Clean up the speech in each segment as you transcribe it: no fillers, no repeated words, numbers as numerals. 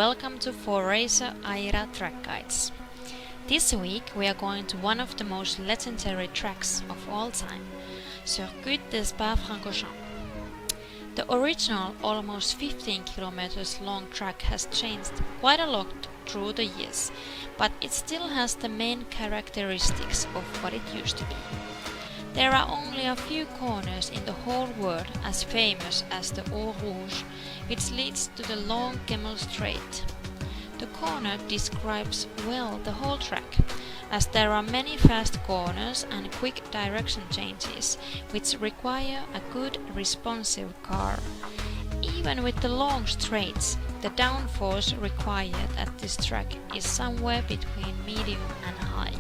welcome to 4Racer IRA Track Guides. This week we are going to one of the most legendary tracks of all time, Circuit de Spa-Francorchamps. The original almost 15 kilometers long track has changed quite a lot through the years, but it still has the main characteristics of what it used to be. There are only a few corners in the whole world as famous as the ARL-Rouge, which leads to the long Camel Straight. The corner describes well the whole track, as there are many fast corners and quick direction changes, which require a good responsive car. Even with the long straights, the downforce required at this track is somewhere between medium and high.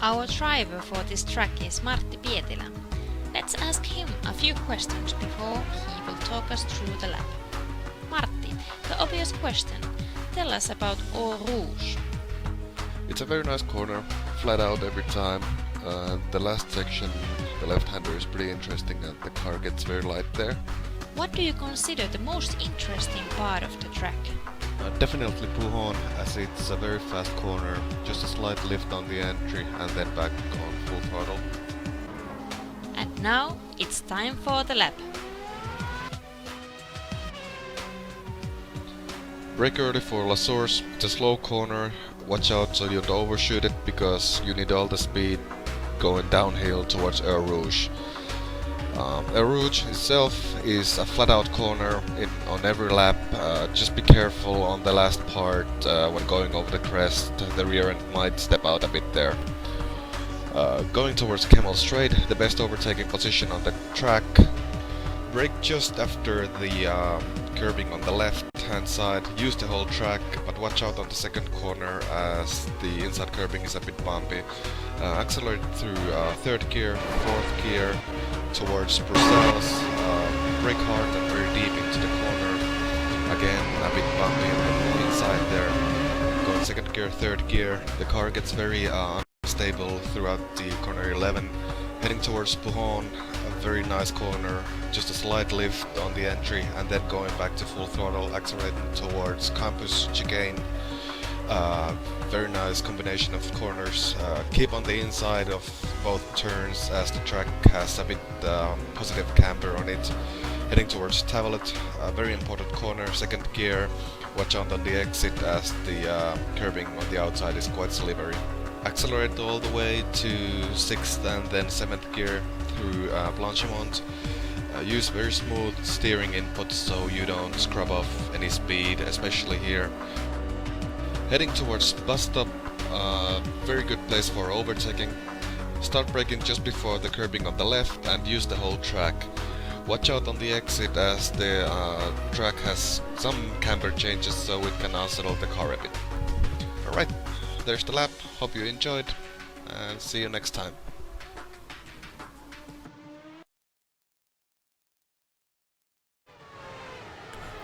Our driver for this track is Martti Pietilä. Let's ask him a few questions before he will talk us through the lap. Martti, the obvious question, tell us about ARL-Rouge. It's a very nice corner, flat out every time. The last section, the left-hander, is pretty interesting and the car gets very light there. What do you consider the most interesting part of the track? Definitely Pujon, as it's a very fast corner, just a slight lift on the entry and then back on full throttle. And now it's time for the lap. Brake early for La Source. It's a slow corner, watch out so you don't overshoot it because you need all the speed going downhill towards ARL-Rouge. ARL-Rouge itself is a flat out corner on every lap. Just be careful on the last part when going over the crest, the rear end might step out a bit there. Going towards Camel Straight, the best overtaking position on the track. Brake just after the curbing on the left hand side, use the whole track, but watch out on the second corner as the inside curbing is a bit bumpy. Accelerate through third gear, fourth gear, towards Brussels, brake hard and very deep into the corner. Again, a bit bumpy on the inside there. Going second gear, third gear, the car gets very unstable throughout the corner 11. Heading towards Pujon, a very nice corner, just a slight lift on the entry and then going back to full throttle, accelerating towards Campus Chicane. Very nice combination of corners. Keep on the inside of both turns as the track has a bit positive camber on it. Heading towards Tavalet, a very important corner, second gear. Watch out on the exit as the curbing on the outside is quite slippery. Accelerate all the way to 6th and then 7th gear through Blanchimont. Use very smooth steering input so you don't scrub off any speed, especially here. Heading towards bus stop, very good place for overtaking. Start braking just before the curbing on the left and use the whole track. Watch out on the exit as the track has some camber changes so it can unsettle the car a bit. Alright, there's the lap, hope you enjoyed and see you next time.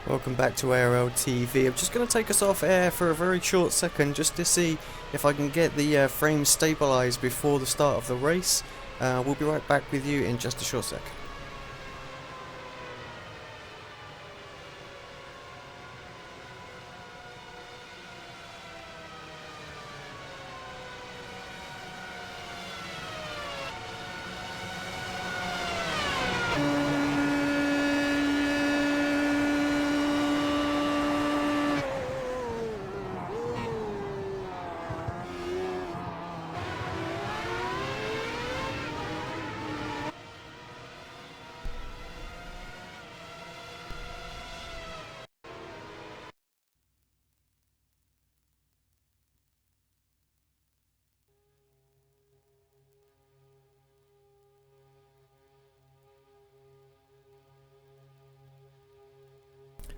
Welcome back to ARL-Tv. I'm just going to take us off air for a very short second just to see if I can get the frame stabilised before the start of the race. We'll be right back with you in just a short sec.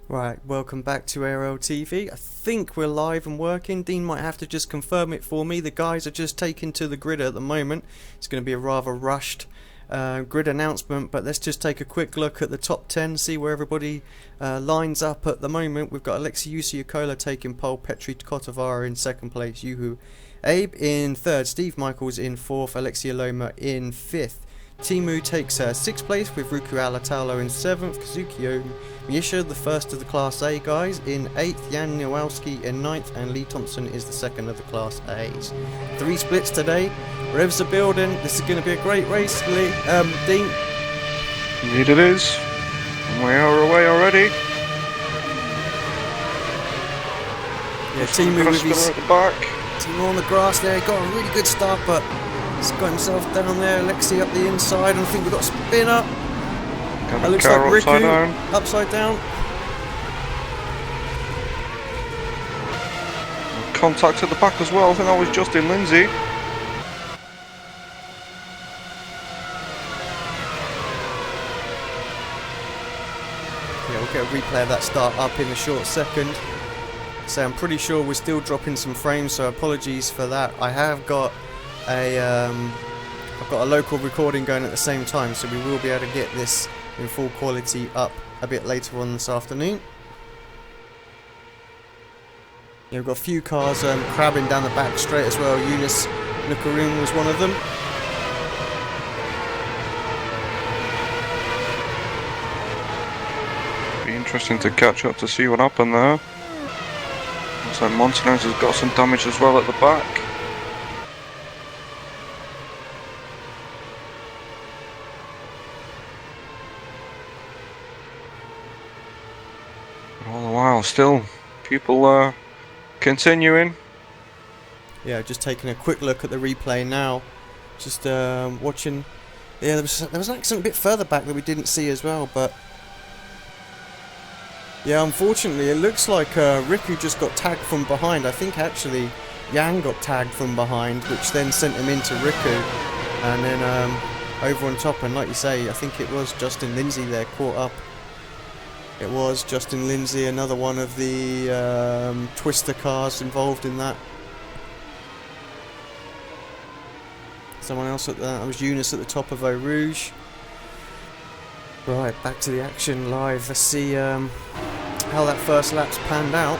Right, welcome back to ARL-Tv. I think we're live and working. Dean might have to just confirm it for me. The guys are just taken to the grid at the moment. It's going to be a rather rushed grid announcement, but let's just take a quick look at the top 10, see where everybody lines up at the moment. We've got Alexei Usiakola taking pole, Petri Kotovara in second place, Juhu Abe in third, Steve Michaels in fourth, Alexia Loma in fifth, Timu takes 6th place with Ruku Alatalo in 7th, Kazuki Miisha, the first of the Class A guys, in 8th, Jan Nowalski in 9th, and Lee Thompson is the second of the Class A's. 3 splits today, revs are building, this is going to be a great race, Dean. Indeed it is. We are away already. Yeah, Timu with his at the back. Timu on the grass there, got a really good start, but he's got himself down there. Lexi up the inside, and I think we've got Spinner. That looks like Riku upside down. Contact at the back as well. I think that was Justin Lindsay. Yeah, we'll get a replay of that start up in a short second. So I'm pretty sure we're still dropping some frames, so apologies for that. I have got I've got a local recording going at the same time, so we will be able to get this in full quality up a bit later on this afternoon. Yeah, we've got a few cars crabbing down the back straight as well. Eunice Nukaroon was one of them. Be interesting to catch up to see what happened there. So Montanez has got some damage as well at the back. All the while, still people continuing. Yeah, just taking a quick look at the replay now. Just watching. Yeah, there was an accident a bit further back that we didn't see as well, but yeah, unfortunately, it looks like Riku just got tagged from behind. I think actually Yang got tagged from behind, which then sent him into Riku, and then over on top. And like you say, I think it was Justin Lindsay there caught up. It was Justin Lindsay, another one of the Twister cars involved in that. Someone else at that was Eunice at the top of Eau Rouge. Right, back to the action live. Let's see how that first lap's panned out.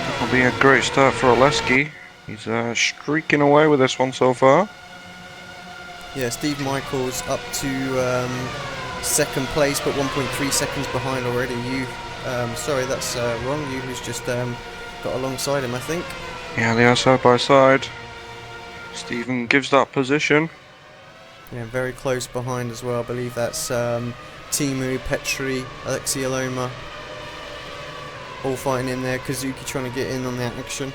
That'll be a great start for Oleski. He's streaking away with this one so far. Yeah, Steve Michaels up to second place, but 1.3 seconds behind already. Sorry, that's wrong. Who's just got alongside him, I think. Yeah, they are side by side. Stephen gives that position. Yeah, very close behind as well. I believe that's Timu, Petri, Alexi Aloma, all fighting in there. Kazuki trying to get in on the action.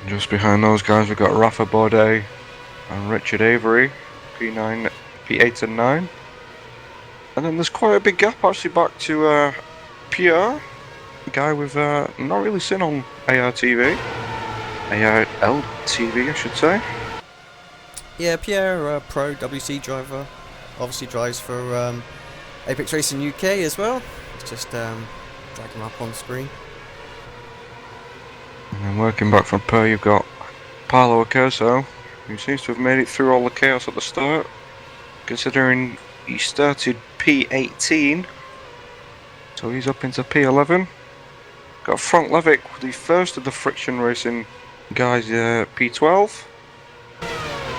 Just behind those guys we've got Rafa Baudet and Richard Avery, P9, P8 and 9. And then there's quite a big gap actually back to Pierre, a guy we've not really seen on ARL-Tv. ARL-Tv, I should say. Yeah, Pierre, pro WC driver, obviously drives for Apex Racing UK as well. Let's just drag him up on screen. And then working back from Per, you've got Paolo Acurso, who seems to have made it through all the chaos at the start, considering he started P18, so he's up into P11. Got Frank Levick, the first of the friction racing guys, P12.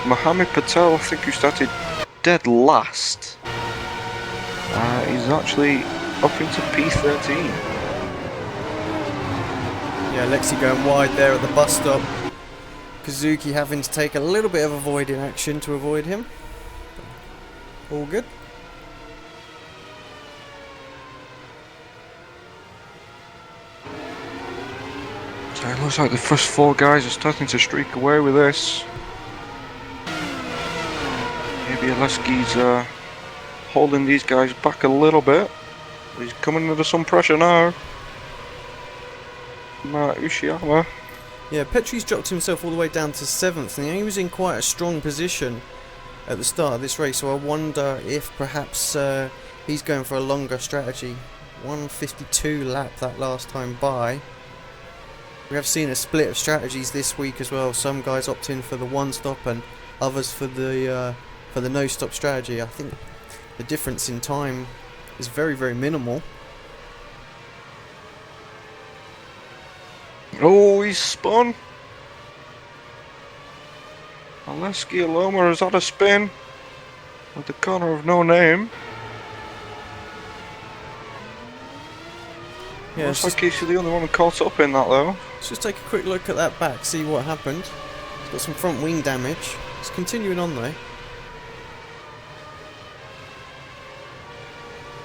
Mohammed Patel, I think, who started dead last, he's actually up into P13. Yeah, Lexi going wide there at the bus stop. Kazuki having to take a little bit of avoiding action to avoid him. All good. So it looks like the first four guys are starting to streak away with this. Maybe Oleski's holding these guys back a little bit. But he's coming under some pressure now. Ushiyama. Yeah, Petri's dropped himself all the way down to 7th, and he was in quite a strong position at the start of this race, so I wonder if perhaps he's going for a longer strategy. 152 lap that last time by. We have seen a split of strategies this week as well. Some guys opt in for the one stop and others for the no stop strategy. I think the difference in time is very, very minimal. Oh, he's spun. Aleski Aloma has had a spin at the corner of no name. Yeah, Looks like he's the only one caught up in that though. let's just take a quick look at that back, see what happened. He's got some front wing damage. It's continuing on though.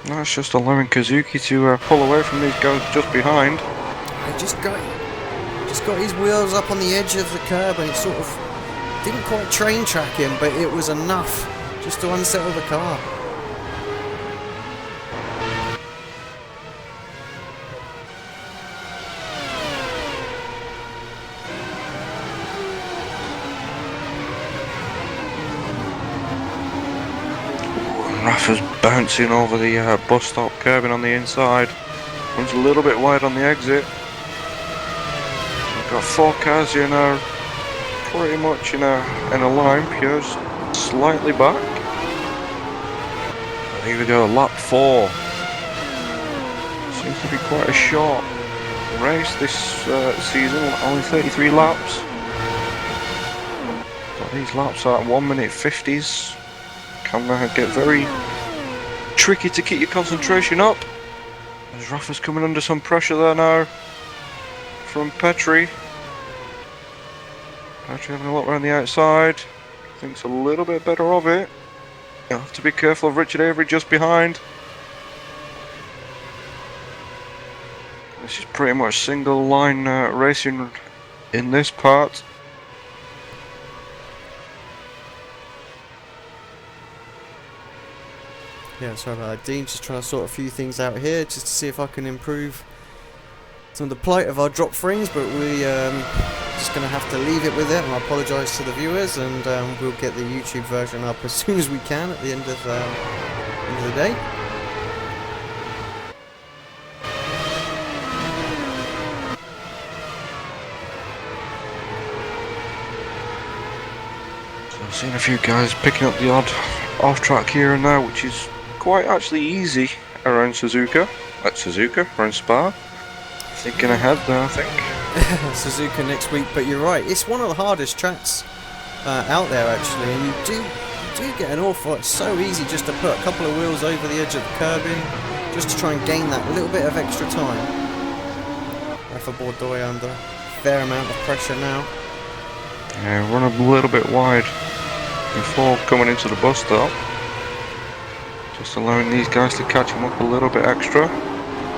That's just allowing Kazuki to pull away from these guys just behind. He just got his wheels up on the edge of the curb and it sort of didn't quite train track him, but it was enough just to unsettle the car. Rafa's bouncing over the bus stop curbing on the inside. Runs a little bit wide on the exit. We've got 4 cars here now, pretty much in a line. Pierre's slightly back. And here we go, lap 4. Seems to be quite a short race this season, only 33 laps. But these laps are at 1 minute 50s. Can get very tricky to keep your concentration up. As Rafa's coming under some pressure there now from Petri. Petri having a look around the outside. Thinks a little bit better of it. You have to be careful of Richard Avery just behind. This is pretty much single line racing in this part. Yeah, sorry about that, Dean. Just trying to sort a few things out here just to see if I can improve some of the plight of our drop frames, but we just going to have to leave it with it, and I apologise to the viewers, and we'll get the YouTube version up as soon as we can at the end of the day. So I've seen a few guys picking up the odd off track here and there, which is quite actually easy around Suzuka, around Spa. Thinking ahead there, I think. Suzuka next week, but you're right, it's one of the hardest tracks out there actually, and you do get an awful, it's so easy just to put a couple of wheels over the edge of the curbing, just to try and gain that little bit of extra time. Rafa Bordoy under a fair amount of pressure now. Yeah, run a little bit wide before coming into the bus stop. Just allowing these guys to catch him up a little bit extra.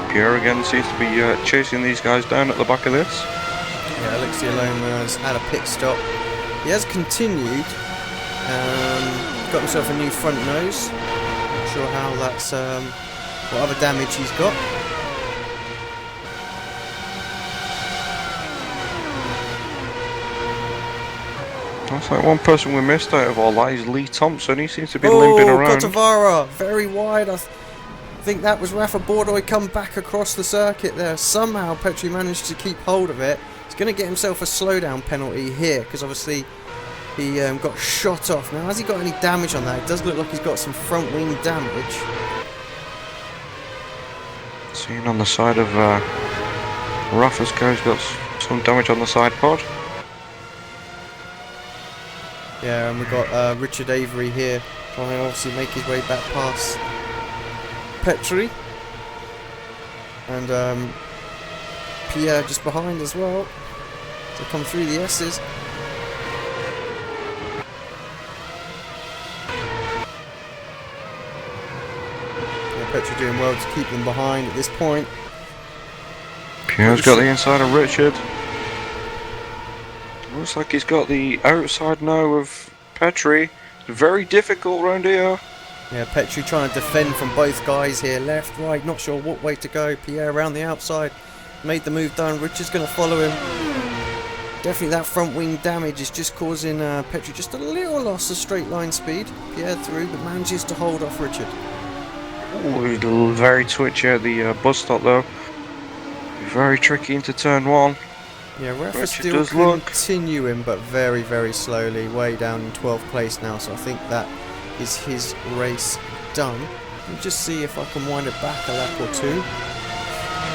Pierre again seems to be chasing these guys down at the back of this. Yeah, Alexi Aloma has had a pit stop. He has continued. Got himself a new front nose. Not sure how that's what other damage he's got. That's like one person we missed out of all that is Lee Thompson. He seems to be limping around. Kotavara, very wide. I think that was Rafa Bordoy come back across the circuit there. Somehow Petri managed to keep hold of it. He's going to get himself a slowdown penalty here because obviously he got shot off. Now, has he got any damage on that? It does look like he's got some front wing damage. Seen on the side of Rafa's car's got some damage on the side pod. Yeah, and we've got Richard Avery here trying to obviously make his way back past Petri. And Pierre just behind as well to come through the S's. Yeah, Petri doing well to keep them behind at this point. Pierre's got the inside of Richard. Looks like he's got the outside now of Petri. Very difficult round here. Yeah, Petri trying to defend from both guys here. Left, right, not sure what way to go. Pierre around the outside. Made the move down. Richard's going to follow him. Definitely that front wing damage is just causing Petri just a little loss of straight line speed. Pierre through, but manages to hold off Richard. Ooh, very twitchy at the bus stop though. Very tricky into turn 1. Yeah, Rafa still continuing, but very, very slowly, way down in 12th place now, so I think that is his race done. Let me just see if I can wind it back a lap or two.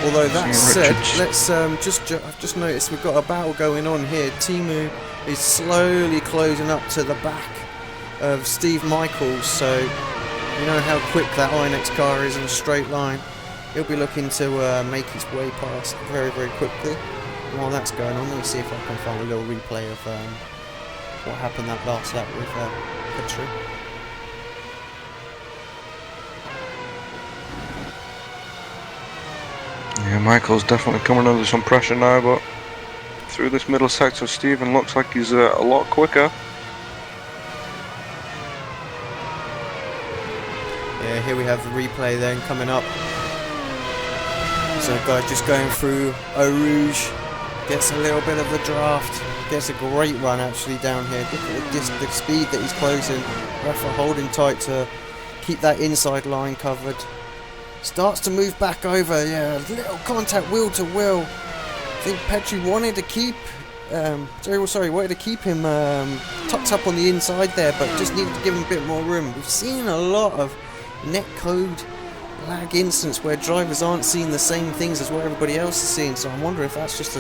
Although that said, let's I've just noticed we've got a battle going on here. Timu is slowly closing up to the back of Steve Michaels, so you know how quick that Inex car is in a straight line. He'll be looking to make his way past very, very quickly. And while that's going on, let me see if I can find a little replay of what happened that last lap with Petri. Yeah, Michael's definitely coming under some pressure now, but through this middle sector, Stephen looks like he's a lot quicker. Yeah, here we have the replay then coming up. So guys just going through Eau Rouge, gets a little bit of the draft, gets a great run actually down here. Look at the speed that he's closing. Rafa holding tight to keep that inside line covered. Starts to move back over, yeah, little contact wheel to wheel. I think Petri wanted to keep wanted to keep him tucked up on the inside there, but just needed to give him a bit more room. We've seen a lot of netcode lag instance where drivers aren't seeing the same things as what everybody else is seeing, so I'm wondering if that's just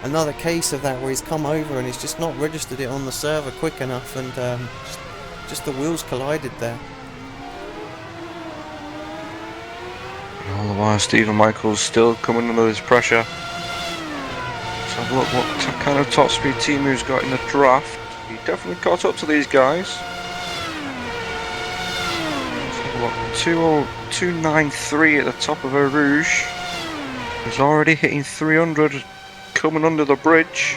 another case of that where he's come over and he's just not registered it on the server quick enough, and just the wheels collided there. All the while, Stephen Michaels still coming under this pressure. Let's have a look what kind of top speed team he's got in the draft. He definitely caught up to these guys. Let's have a look. 202.93 at the top of Eau Rouge. He's already hitting 300 coming under the bridge.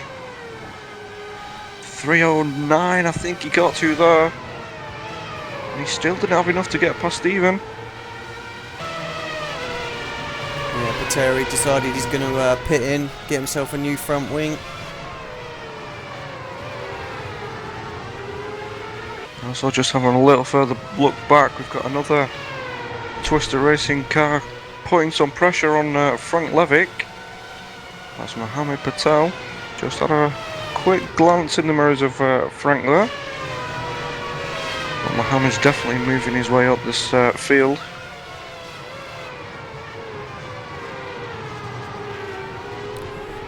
309 I think he got to there. And he still didn't have enough to get past Stephen. Yeah, Pateri decided he's going to pit in, get himself a new front wing. Also, just having a little further look back, we've got another Twister Racing car putting some pressure on Frank Levick. That's Mohammed Patel. Just had a quick glance in the mirrors of Frank there. But Mohammed's definitely moving his way up this field.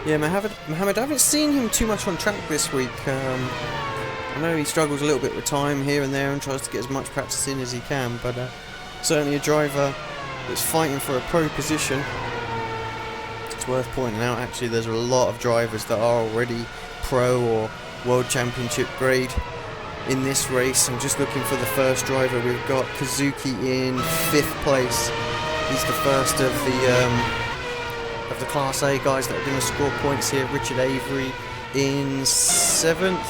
Yeah, Mohammed, I haven't seen him too much on track this week. I know he struggles a little bit with time here and there and tries to get as much practice in as he can, but certainly a driver that's fighting for a pro position. It's worth pointing out actually there's a lot of drivers that are already pro or world championship grade in this race. I'm just looking for the first driver. We've got Kazuki in 5th place. He's the first of the Class A guys that are going to score points here. Richard Avery in 7th.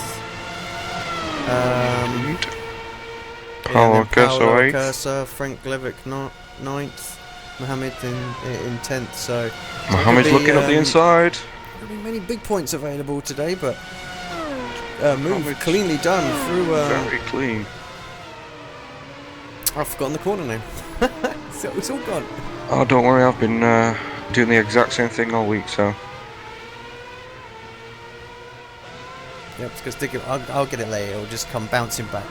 Paolo Curso, Frank Levick 9th, Mohammed in 10th. So Mohammed's looking up the inside. There'll be many big points available today, but move cleanly done through. Very clean. I've forgotten the corner name. So it's all gone. Oh, don't worry, I've been doing the exact same thing all week, so. Yep, just stick it. I'll get it later. It'll just come bouncing back.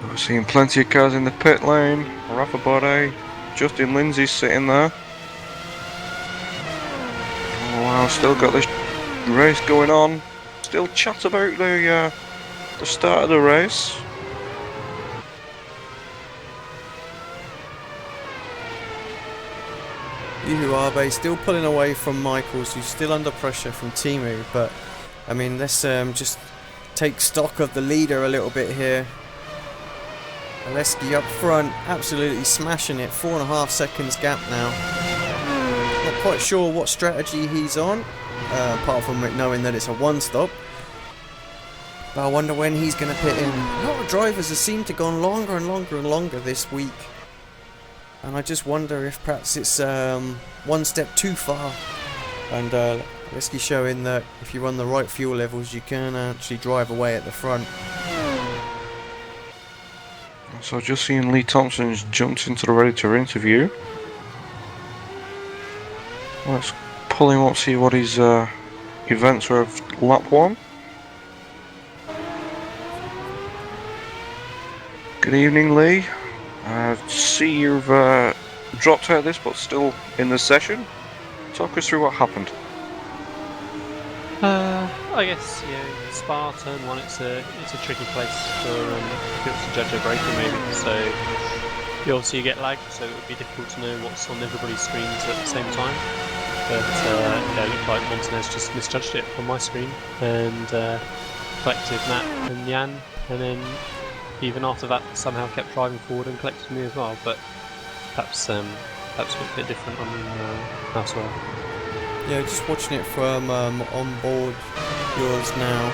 We're seeing plenty of cars in the pit lane. Rafa Bode, Justin Lindsay's sitting there. Oh wow, still got this race going on. Still chat about the start of the race. Yuhu Abe still pulling away from Michaels, who's still under pressure from Timu, but I mean, let's just take stock of the leader a little bit here. Oleski up front, absolutely smashing it. 4.5 seconds gap now. Not quite sure what strategy he's on, apart from it knowing that it's a one-stop. But I wonder when he's going to pit in. A lot of drivers have seemed to go on longer and longer and longer this week. And I just wonder if perhaps it's one step too far. And Oleski showing that if you run the right fuel levels, you can actually drive away at the front. So just seeing Lee Thompson's jumped into the ready-to interview. Let's pull him up, see what his events were of lap 1. Good evening, Lee. I see you've dropped out of this, but still in the session. Talk us through what happened. I guess Spa turn one. It's a tricky place for people to judge a breaker maybe. So you obviously get lag, so it would be difficult to know what's on everybody's screens at the same time. But it looked like Montanez just misjudged it on my screen and collected Matt and Jan, and then even after that somehow kept driving forward and collected me as well. But perhaps looked a bit different on elsewhere. Yeah, just watching it from on board yours now.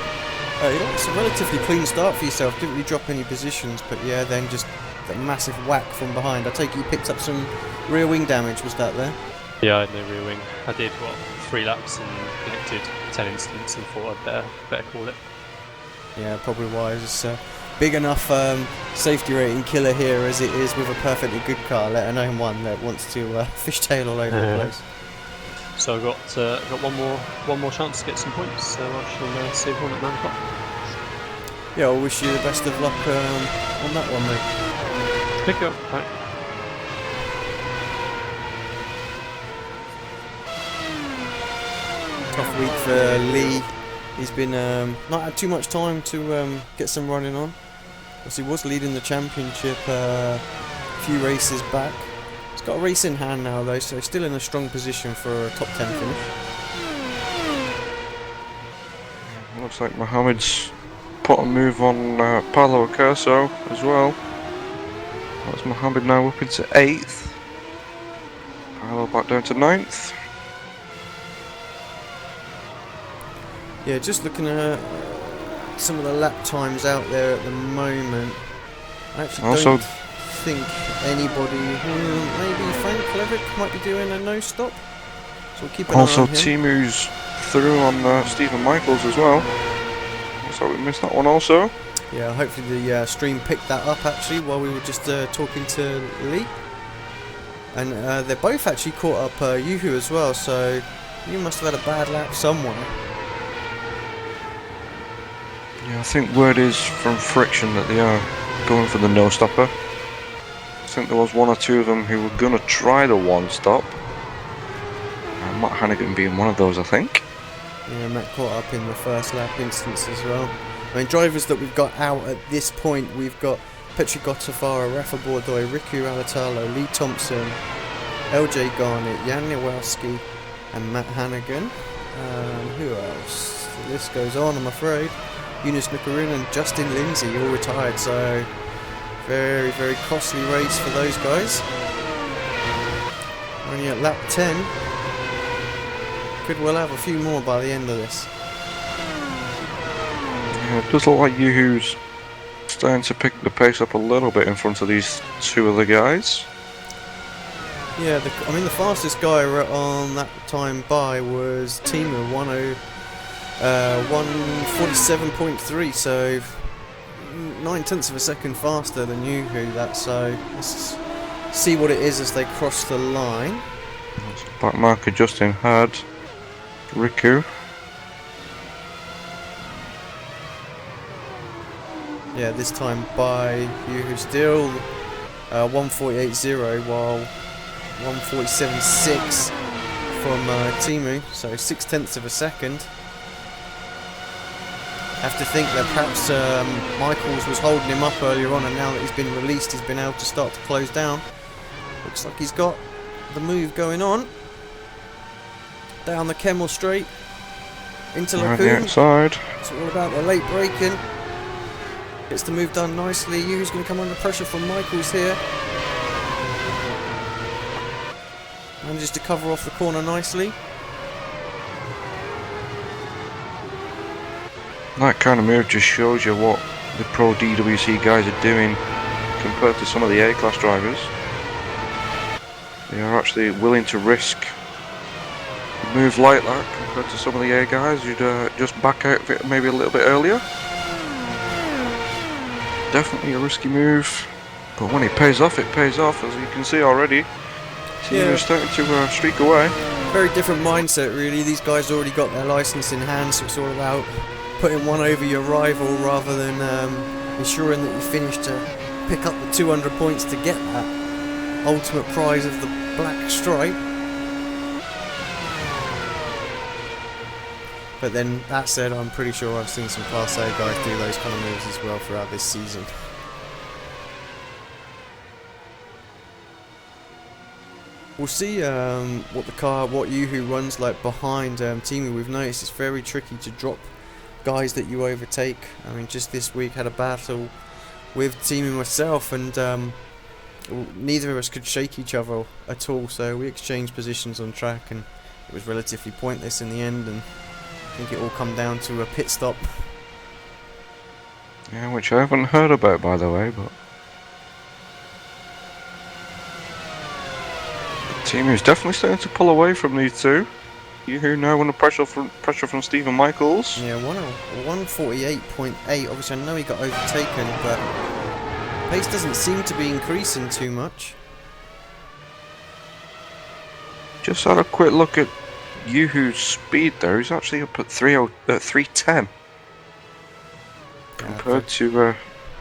It's a relatively clean start for yourself. Didn't really drop any positions, but yeah, then just that massive whack from behind. I take it you picked up some rear wing damage. Was that there? Yeah, I had no rear wing. I did 3 laps and collected 10 instants and thought I'd better call it. Yeah, probably wise. It's a big enough safety rating killer here as it is with a perfectly good car, let alone one that wants to fishtail all over the place. So I've got one more chance to get some points, so I shall save one at 9 o'clock. Yeah, I wish you the best of luck on that one, mate. Pick up, right. Tough week for Lee. He's been not had too much time to get some running on. As he was leading the championship a few races back. He's got a race in hand now though, so he's still in a strong position for a top 10 finish. Looks like Mohammed's put a move on Paolo Curso as well. That's Mohammed now up into 8th. Paolo back down to 9th. Yeah, just looking at some of the lap times out there at the moment. I actually don't think anybody, maybe Frank Levick might be doing a no stop. So we'll keep an eye on him. Timu's through on Stephen Michaels as well. Looks like we missed that one also. Yeah, hopefully the stream picked that up actually while we were just talking to Lee. And they're both actually caught up Yuhu as well, so you must have had a bad lap somewhere. Yeah, I think word is from Friction that they are going for the no-stopper. I think there was 1 or 2 of them who were going to try the one-stop. Matt Hannigan being one of those, I think. Yeah, Matt caught up in the first lap instance as well. I mean, drivers that we've got out at this point, we've got Petri Gotafara, Rafa Bordoy, Riku Alatalo, Lee Thompson, LJ Garnett, Jan Nowalski and Matt Hannigan. Who else? The list goes on, I'm afraid. Eunice Nukarin and Justin Lindsay all retired, so very, very costly race for those guys. Only at lap 10. Could well have a few more by the end of this. Yeah, it does look like Yuhu's starting to pick the pace up a little bit in front of these 2 other guys. Yeah, I mean the fastest guy on that time by was Timu 147.3, so 9/10 of a second faster than Yuhu. So let's see what it is as they cross the line. Back marker Justin had Riku. Yeah, this time by Yuhu still 148.0 while 147.6 from Timu, so 6/10 of a second. Have to think that perhaps Michaels was holding him up earlier on, and now that he's been released, he's been able to start to close down. Looks like he's got the move going on. Down the Kemmel Straight into Right Lacoon. outside. It's all about the late braking. Gets the move done nicely. Yu's going to come under pressure from Michaels here. Manages to cover off the corner nicely. That kind of move just shows you what the Pro DWC guys are doing compared to some of the A-class drivers. They are actually willing to risk a move like that compared to some of the A guys who'd just back out of it maybe a little bit earlier. Definitely a risky move, but when it pays off, as you can see already. They're starting to streak away. Very different mindset really. These guys already got their license in hand, so it's all about putting one over your rival rather than ensuring that you finish to pick up the 200 points to get that ultimate prize of the black stripe. But then, that said, I'm pretty sure I've seen some Class A guys do those kind of moves as well throughout this season. We'll see what Yoo-Hoo runs like behind Timu. We've noticed it's very tricky to drop guys that you overtake. I mean, just this week had a battle with Timu myself, and neither of us could shake each other at all, so we exchanged positions on track, and it was relatively pointless in the end, and I think it all come down to a pit stop. Yeah, which I haven't heard about, by the way, but the team is definitely starting to pull away from these two. Yoo-Hoo now under pressure from Stephen Michaels. Yeah, 148.8. Obviously, I know he got overtaken, but pace doesn't seem to be increasing too much. Just had a quick look at Yoo-Hoo's speed there. He's actually up at 310. Compared to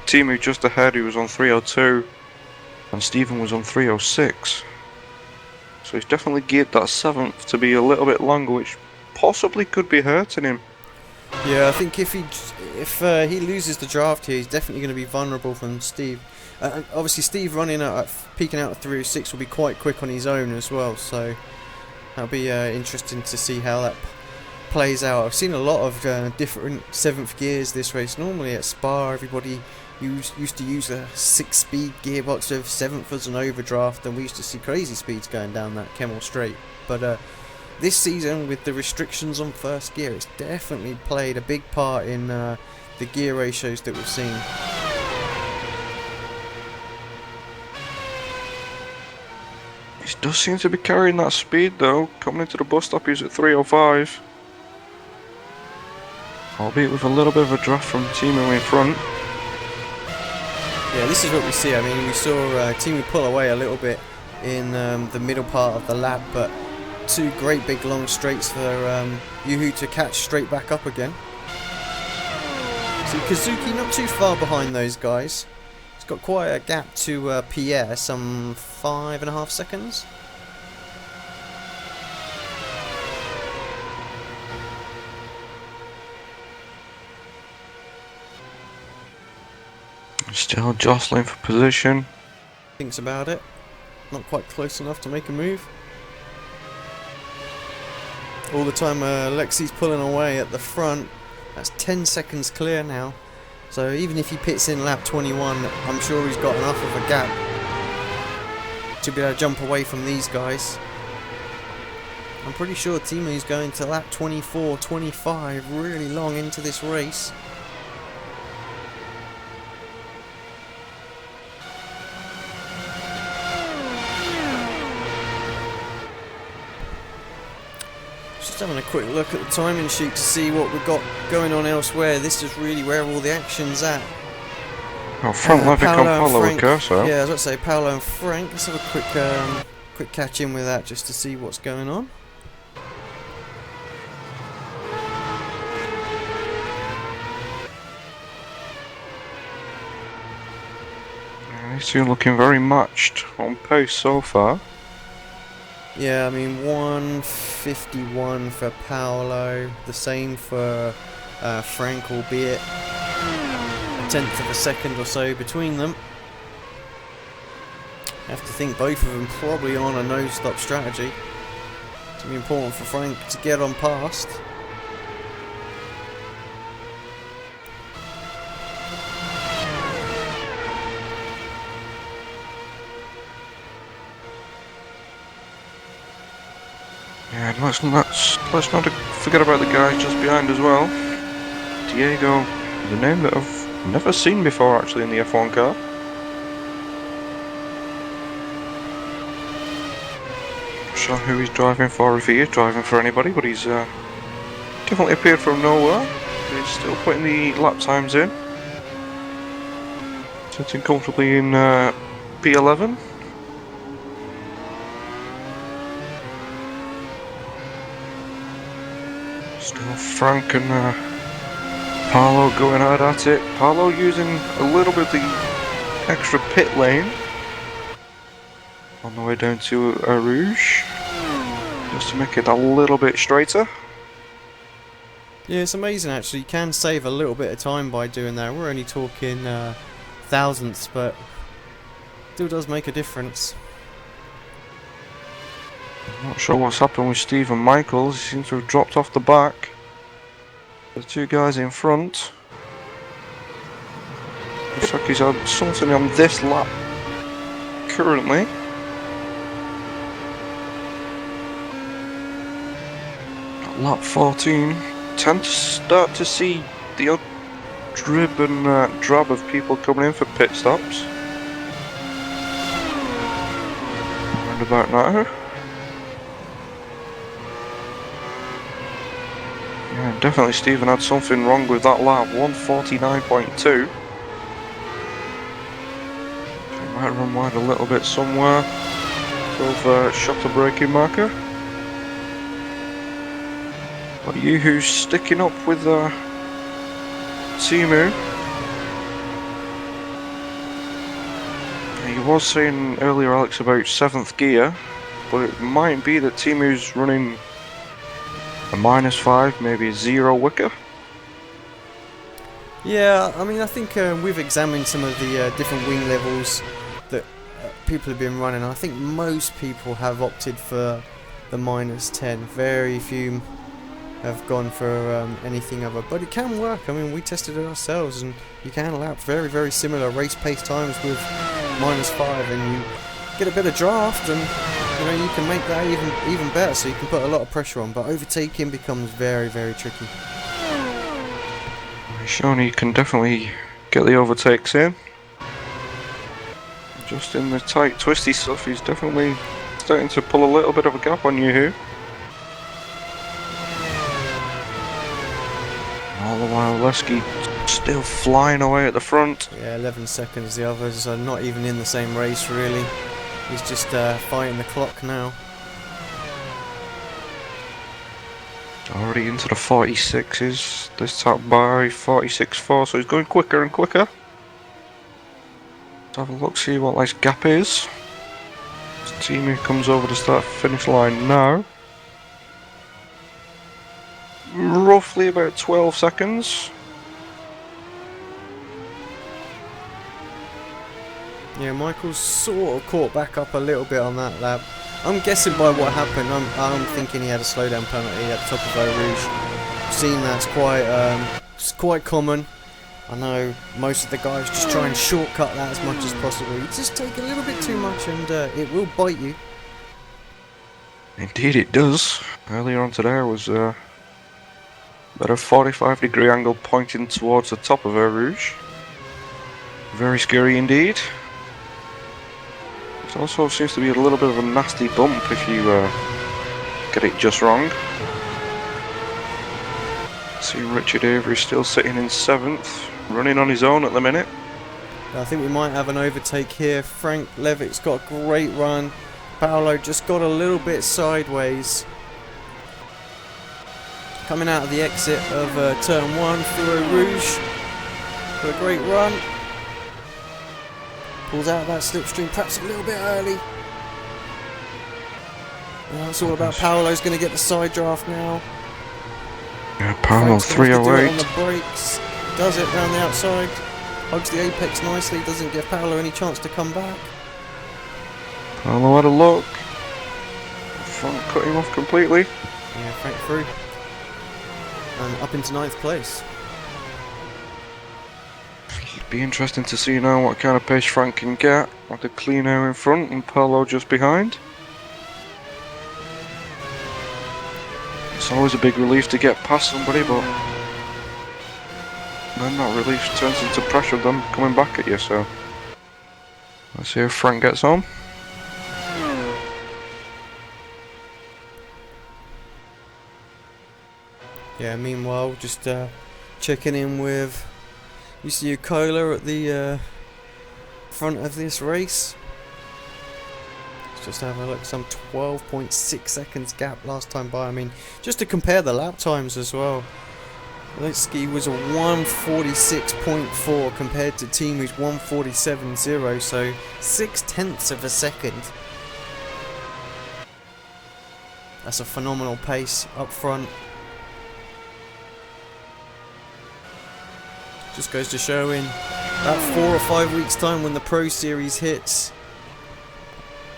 Timu just ahead, who was on 302, and Stephen was on 306. So he's definitely geared that 7th to be a little bit longer, which possibly could be hurting him. Yeah, I think if he loses the draft here, he's definitely going to be vulnerable from Steve. Obviously, Steve peaking out at 306 will be quite quick on his own as well, so that'll be interesting to see how that plays out. I've seen a lot of different 7th gears this race. Normally at Spa, everybody used to use a 6-speed gearbox with 7th as an overdraft, and we used to see crazy speeds going down that Kemmel straight. But this season, with the restrictions on first gear, it's definitely played a big part in the gear ratios that we've seen. He does seem to be carrying that speed though. Coming into the bus stop, he's at 305. Albeit with a little bit of a draft from Timu in front. Yeah, this is what we see. I mean, we saw Timu pull away a little bit in the middle part of the lap, but two great big long straights for Yoo-Hoo to catch straight back up again. See, Kazuki not too far behind those guys. He's got quite a gap to Pierre, some 5.5 seconds. Still jostling for position. Thinks about it. Not quite close enough to make a move. All the time Lexi's pulling away at the front. That's 10 seconds clear now. So even if he pits in lap 21, I'm sure he's got enough of a gap to be able to jump away from these guys. I'm pretty sure Timu's going to lap 24, 25, really long into this race. Just having a quick look at the timing sheet to see what we've got going on elsewhere. This is really where all the action's at. Oh, front left on Paolo and Curso. Yeah, I was about to say Paolo and Frank. Let's have a quick catch in with that just to see what's going on. These two looking very matched on pace so far. Yeah, I mean 151 for Paolo, the same for Frank, albeit a 1/10 of a second or so between them. I have to think both of them probably on a no-stop strategy. It's going to be important for Frank to get on past. Yeah, let's not forget about the guy just behind as well. Diego, the name that I've never seen before actually in the F1 car. Not sure who he's driving for, if he is driving for anybody, but he's definitely appeared from nowhere. He's still putting the lap times in. Sitting comfortably in P11. Still Frank and Paolo going hard at it. Paolo using a little bit of the extra pit lane on the way down to Rouge, just to make it a little bit straighter. Yeah, it's amazing actually. You can save a little bit of time by doing that. We're only talking thousandths, but still does make a difference. Not sure what's happened with Stephen Michaels. He seems to have dropped off the back. The two guys in front. Looks like he's had something on this lap currently. At lap 14. Tend to start to see the odd drib and drab of people coming in for pit stops. Around about now. Yeah, definitely Stephen had something wrong with that lap. 149.2. He might run wide a little bit somewhere. Over shot a braking marker. But you who's sticking up with Timu. He was saying earlier, Alex, about 7th gear, but it might be that Timu's running a -5, maybe a 0 wicker. Yeah, I mean, I think we've examined some of the different wing levels that people have been running. I think most people have opted for the -10. Very few have gone for anything other, but it can work. I mean, we tested it ourselves, and you can lap very, very similar race pace times with -5, and you get a bit of draft, and you know you can make that even better. So you can put a lot of pressure on, but overtaking becomes very, very tricky. Showing he can definitely get the overtakes in. Just in the tight, twisty stuff, he's definitely starting to pull a little bit of a gap on Yoo-Hoo. All the while, Lesky still flying away at the front. Yeah, 11 seconds. The others are not even in the same race, really. He's just fighting the clock now. Already into the 46s, this time by 46.4, so he's going quicker and quicker. Let's have a look, see what this gap is. This team who comes over the start finish line now. Roughly about 12 seconds. Yeah, Michael's sort of caught back up a little bit on that lap. I'm guessing by what happened, I'm thinking he had a slowdown penalty at the top of Eau Rouge. I've seen that's it's quite common. I know most of the guys just try and shortcut that as much as possible. You just take a little bit too much and it will bite you. Indeed it does. Earlier on today was about a 45-degree angle pointing towards the top of Eau Rouge. Very scary indeed. It also seems to be a little bit of a nasty bump if you get it just wrong. See Richard Avery still sitting in 7th, running on his own at the minute. I think we might have an overtake here. Frank Levitt's got a great run. Paolo just got a little bit sideways. Coming out of the exit of turn 1 through Eau Rouge. Got a great run. Pulls out of that slipstream perhaps a little bit early. Well, it's all about Paolo's going to get the side draft now. Yeah, Paolo 308. On the brakes. Does it round the outside. Hugs the apex nicely. Doesn't give Paolo any chance to come back. Paolo had a look. Front cut him off completely. Yeah, Frank through. And up into 9th place. It'd be interesting to see now what kind of pace Frank can get with the clean air in front and Paolo just behind. It's always a big relief to get past somebody, but then that relief turns into pressure them coming back at you, so let's see if Frank gets home. Yeah, meanwhile, just checking in with UCU Kohler at the front of this race. Let's just have a look, some 12.6 seconds gap last time by. I mean, just to compare the lap times as well. Litsky was a 146.4 compared to Timu's 147.0, so 0.6 of a second. That's a phenomenal pace up front. Just goes to show in about 4 or 5 weeks' time when the Pro Series hits,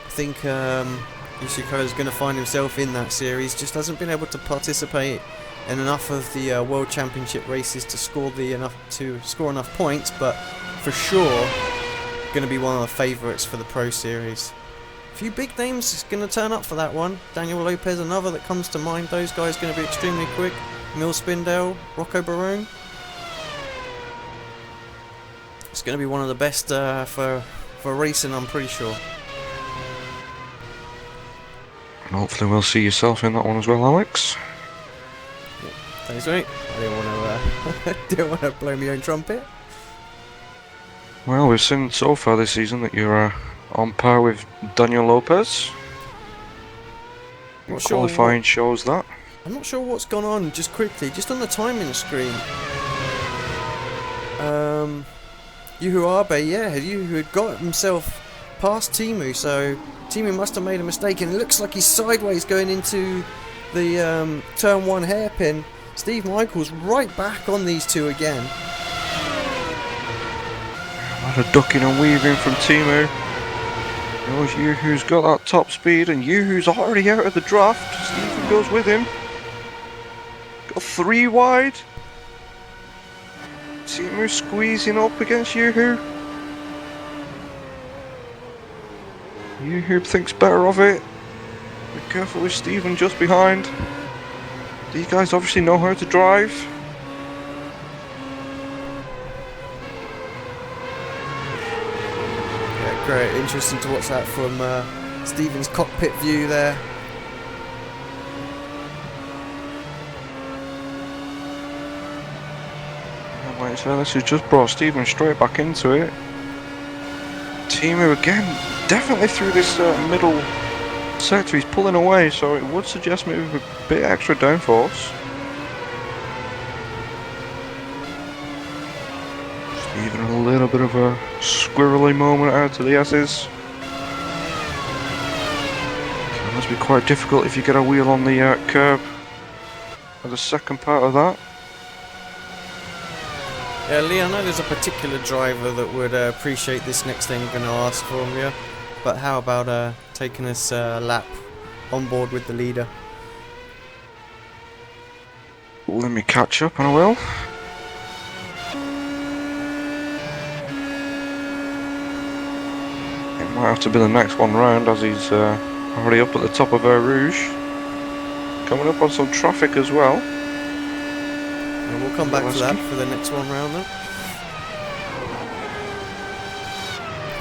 I think Ishikawa is going to find himself in that series. Just hasn't been able to participate in enough of the World Championship races to score enough points, but for sure going to be one of the favourites for the Pro Series. A few big names going to turn up for that one. Daniel Lopez, another that comes to mind. Those guys going to be extremely quick. Mil Spindell, Rocco Barone. It's going to be one of the best for racing, I'm pretty sure. And hopefully we'll see yourself in that one as well, Alex. Thanks, mate. I didn't want to blow my own trumpet. Well, we've seen so far this season that you're on par with Daniel Lopez. Qualifying shows that. I'm not sure what's gone on, just quickly, just on the timing screen. Yuhu Abe, yeah, Yuhu had got himself past Timu, so Timu must have made a mistake, and it looks like he's sideways going into the turn 1 hairpin. Steve Michaels right back on these two again. A lot of ducking and weaving from Timu. Knows Yuhu's got that top speed, and Yuhu's already out of the draft. Stephen goes with him. Got 3 wide. Timu squeezing up against Yuhu. Yuhu thinks better of it. Be careful with Stephen just behind. These guys obviously know how to drive. Yeah, great. Interesting to watch that from Stephen's cockpit view there. Like I said, this has just brought Stephen straight back into it. Timu again, definitely through this middle sector, he's pulling away, so it would suggest maybe a bit extra downforce. Stephen a little bit of a squirrely moment out to the S's. It must be quite difficult if you get a wheel on the curb for the second part of that. Yeah, Lee, I know there's a particular driver that would appreciate this next thing I'm going to ask from you, but how about taking us a lap on board with the leader? Let me catch up and I will. It might have to be the next one round, as he's already up at the top of Eau Rouge. Coming up on some traffic as well. And we'll come back to that for the next one round then.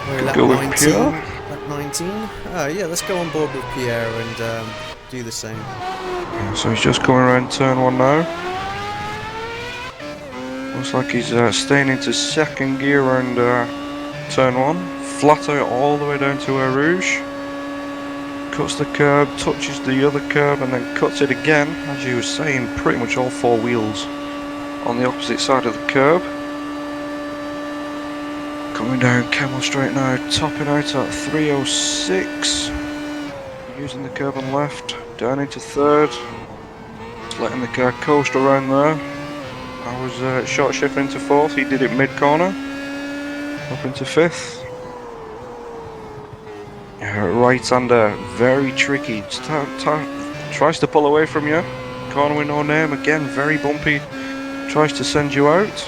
We're lap Go with 19. Pierre. Lap 19. Yeah, let's go on board with Pierre and do the same. Yeah, so he's just coming around turn 1 now. Looks like he's staying into second gear around turn 1. Flat out all the way down to Eau Rouge. Cuts the curb, touches the other curb, and then cuts it again. As you were saying, pretty much all 4 wheels on the opposite side of the curb. Coming down Camel Straight now, topping out at 306. Using the curb on left, down into third. Just letting the car coast around there. I was short shifting into fourth, he did it mid corner. Up into fifth. Right-hander, very tricky. Tries to pull away from you. Corner with no name, again very bumpy. Tries to send you out.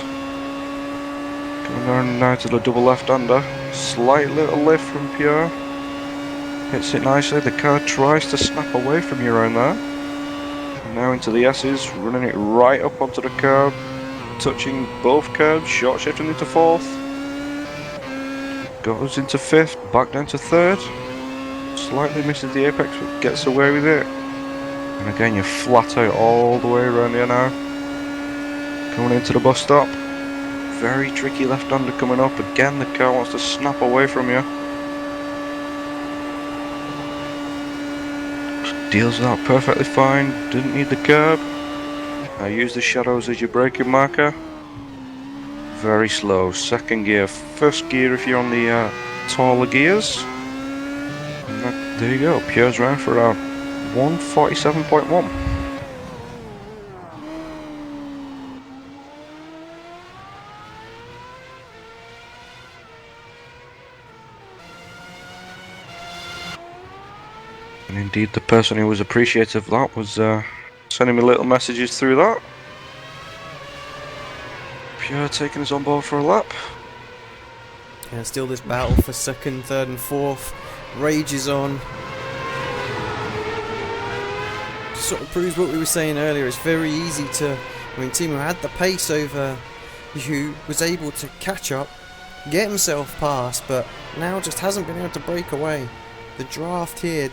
Coming down now to the double left-hander. Slight little lift from Pierre. Hits it nicely. The car tries to snap away from you around there. And now into the S's, running it right up onto the curb. Touching both curbs, short shifting into fourth. Goes into fifth, back down to third. Slightly misses the apex, but gets away with it. And again, you're flat out all the way around here now. Coming into the bus stop. Very tricky left-hander coming up. Again, the car wants to snap away from you. Deals with that perfectly fine. Didn't need the curb. Now use the shadows as your braking marker. Very slow. Second gear. First gear if you're on the taller gears. And there you go. Pierre's round for a 147.1. And indeed, the person who was appreciative of that was sending me little messages through that. Pierre taking us on board for a lap. And still this battle for second, third and fourth rages on. Just sort of proves what we were saying earlier. It's very easy to... I mean, Timo had the pace over Yu, was able to catch up, get himself past, but now just hasn't been able to break away. The draft here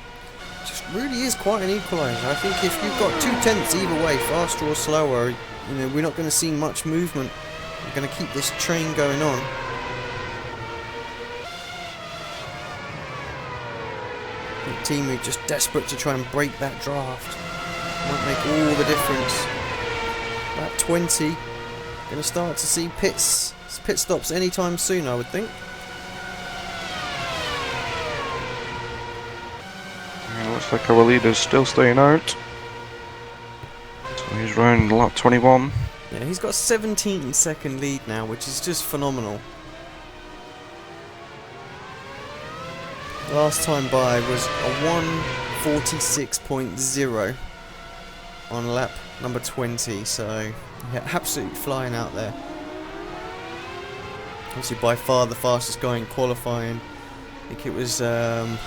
just really is quite an equaliser. I think if you've got 2/10 either way, faster or slower, you know, we're not going to see much movement. We're going to keep this train going on. Timo just desperate to try and break that draft. Might make all the difference. About 20. Going to start to see pit stops anytime soon, I would think. Yeah, looks like our leader's still staying out. So he's round lap 21. Yeah, he's got a 17-second lead now, which is just phenomenal. Last time by was a 1:46.0 on lap number 20, so yeah, absolutely flying out there. Obviously by far the fastest guy in qualifying. I think it was nearly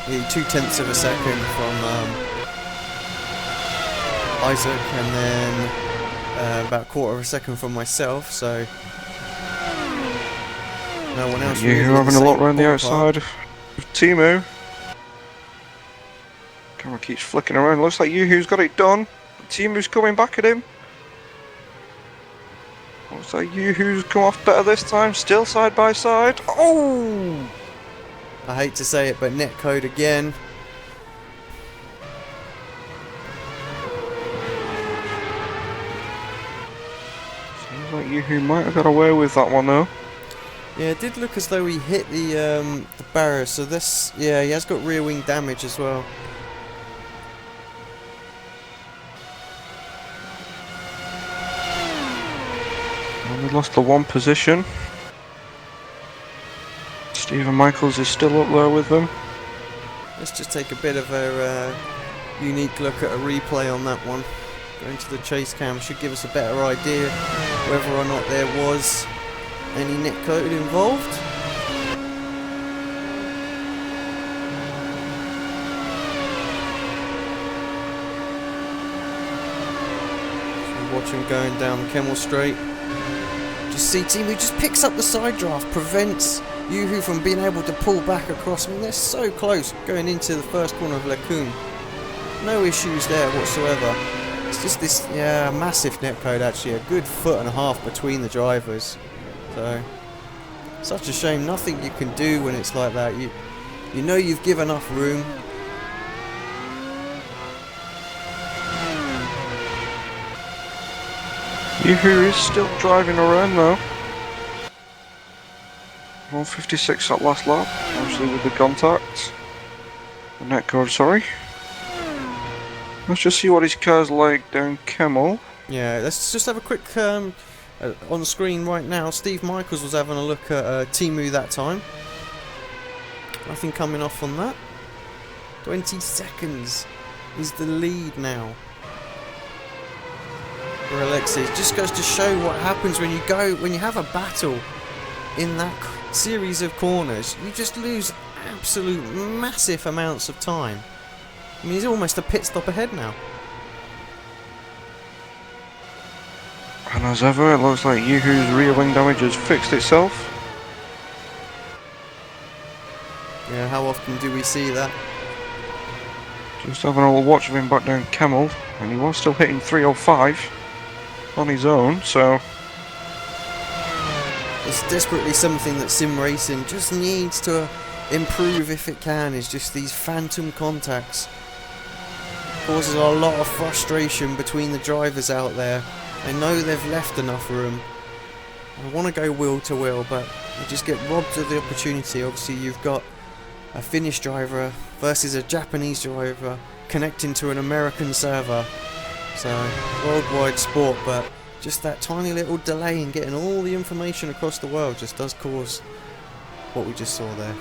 0.2 of a second from Isaac, and then about a quarter of a second from myself, so no one else really. You're having a lot around the outside of Timo. Camera keeps flicking around. Looks like Yuhu's got it done. Timo's coming back at him. Looks like Yuhu's come off better this time. Still side by side. Oh! I hate to say it, but netcode again. Seems like Yuhu might have got away with that one though. Yeah, it did look as though he hit the barrier, so this, yeah, he has got rear wing damage as well. Well, we lost the one position. Stephen Michaels is still up there with them. Let's just take a bit of a unique look at a replay on that one. Going to the chase cam should give us a better idea whether or not there was any netcode involved. So watch him going down Kemmel Straight. Just see Timo just picks up the side draft, prevents Yuhu from being able to pull back across. I mean, they're so close going into the first corner of Lecum. No issues there whatsoever. It's just this, yeah, massive netcode actually, a good 1.5 foot between the drivers. So, such a shame. Nothing you can do when it's like that. You know you've given enough room. Yuhu is still driving around though. 156 at last lap, obviously with the contact. The netcode, sorry. Let's just see what his car's like down Kemmel. Yeah, let's just have a quick on the screen right now. Steve Michaels was having a look at Timo that time. Nothing coming off on that. 20 seconds is the lead now for Alexis. Just goes to show what happens when you have a battle in that series of corners. You just lose absolute massive amounts of time. I mean, he's almost a pit stop ahead now. And as ever, it looks like Yuhu's rear wing damage has fixed itself. Yeah, how often do we see that? Just having a little watch of him back down Kemmel, and he was still hitting 305 on his own, so it's desperately something that sim racing just needs to improve if it can, is just these phantom contacts. Causes a lot of frustration between the drivers out there. They know they've left enough room. I want to go wheel to wheel, but you just get robbed of the opportunity. Obviously you've got a Finnish driver versus a Japanese driver connecting to an American server. So, worldwide sport, but just that tiny little delay in getting all the information across the world just does cause what we just saw there.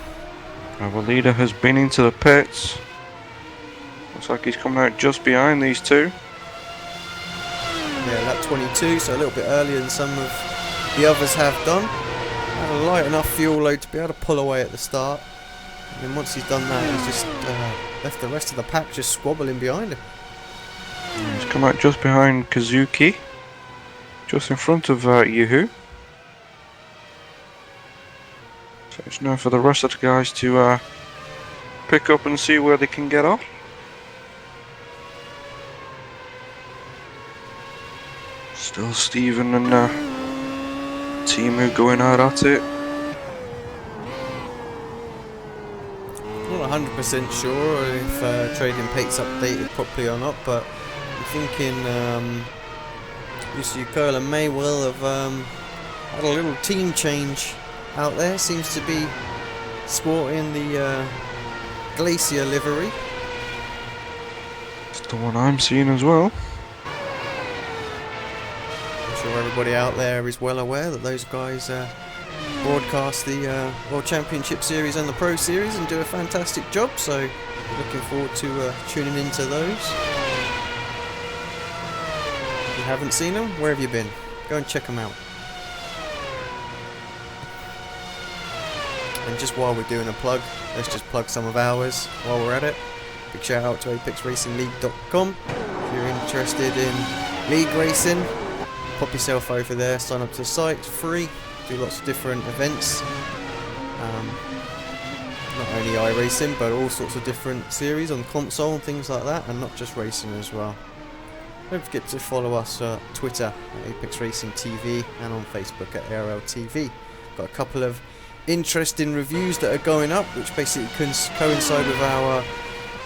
our leader has been into the pits. Looks like he's coming out just behind these two. Yeah, lap 22, so a little bit earlier than some of the others have done. Had a light enough fuel load to be able to pull away at the start. And then once he's done that, he's just left the rest of the pack just squabbling behind him. He's come out just behind Kazuki. Just in front of Yuhu. So it's now for the rest of the guys to pick up and see where they can get off. Still Stephen and Timu going out at it. Not 100% sure if Trading Peak's updated properly or not, but I'm thinking Yusu Kola may well have had a little team change out there. Seems to be sporting the Glacier livery. It's the one I'm seeing as well. I'm sure everybody out there is well aware that those guys broadcast the World Championship Series and the Pro Series and do a fantastic job, so looking forward to tuning into those. If you haven't seen them, where have you been? Go and check them out. And just while we're doing a plug, let's just plug some of ours while we're at it. Big shout out to apexracingleague.com. If you're interested in league racing, pop yourself over there, sign up to the site, it's free. Do lots of different events. Not only iRacing, but all sorts of different series on console and things like that, and not just racing as well. Don't forget to follow us on Twitter at Apex Racing TV and on Facebook at ARL-Tv. Got a couple of interesting reviews that are going up, which basically coincide with our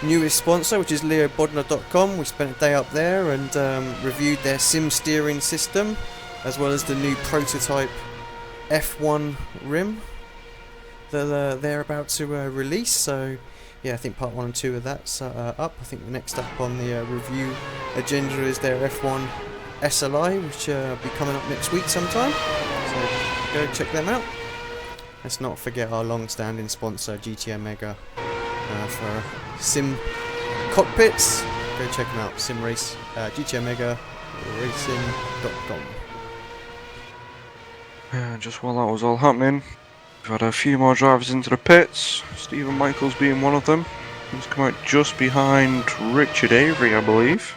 newest sponsor, which is leobodner.com. We spent a day up there and reviewed their sim steering system, as well as the new prototype F1 rim that they're about to release. So yeah, I think part 1 and 2 of that's up. I think the next up on the review agenda is their F1 SLI, which will be coming up next week sometime, so go check them out. Let's not forget our long-standing sponsor GT Omega for sim cockpits. Go check them out, GT Omega racing.com. Just while that was all happening, we've had a few more drivers into the pits, Stephen Michaels being one of them. He's come out just behind Richard Avery, I believe.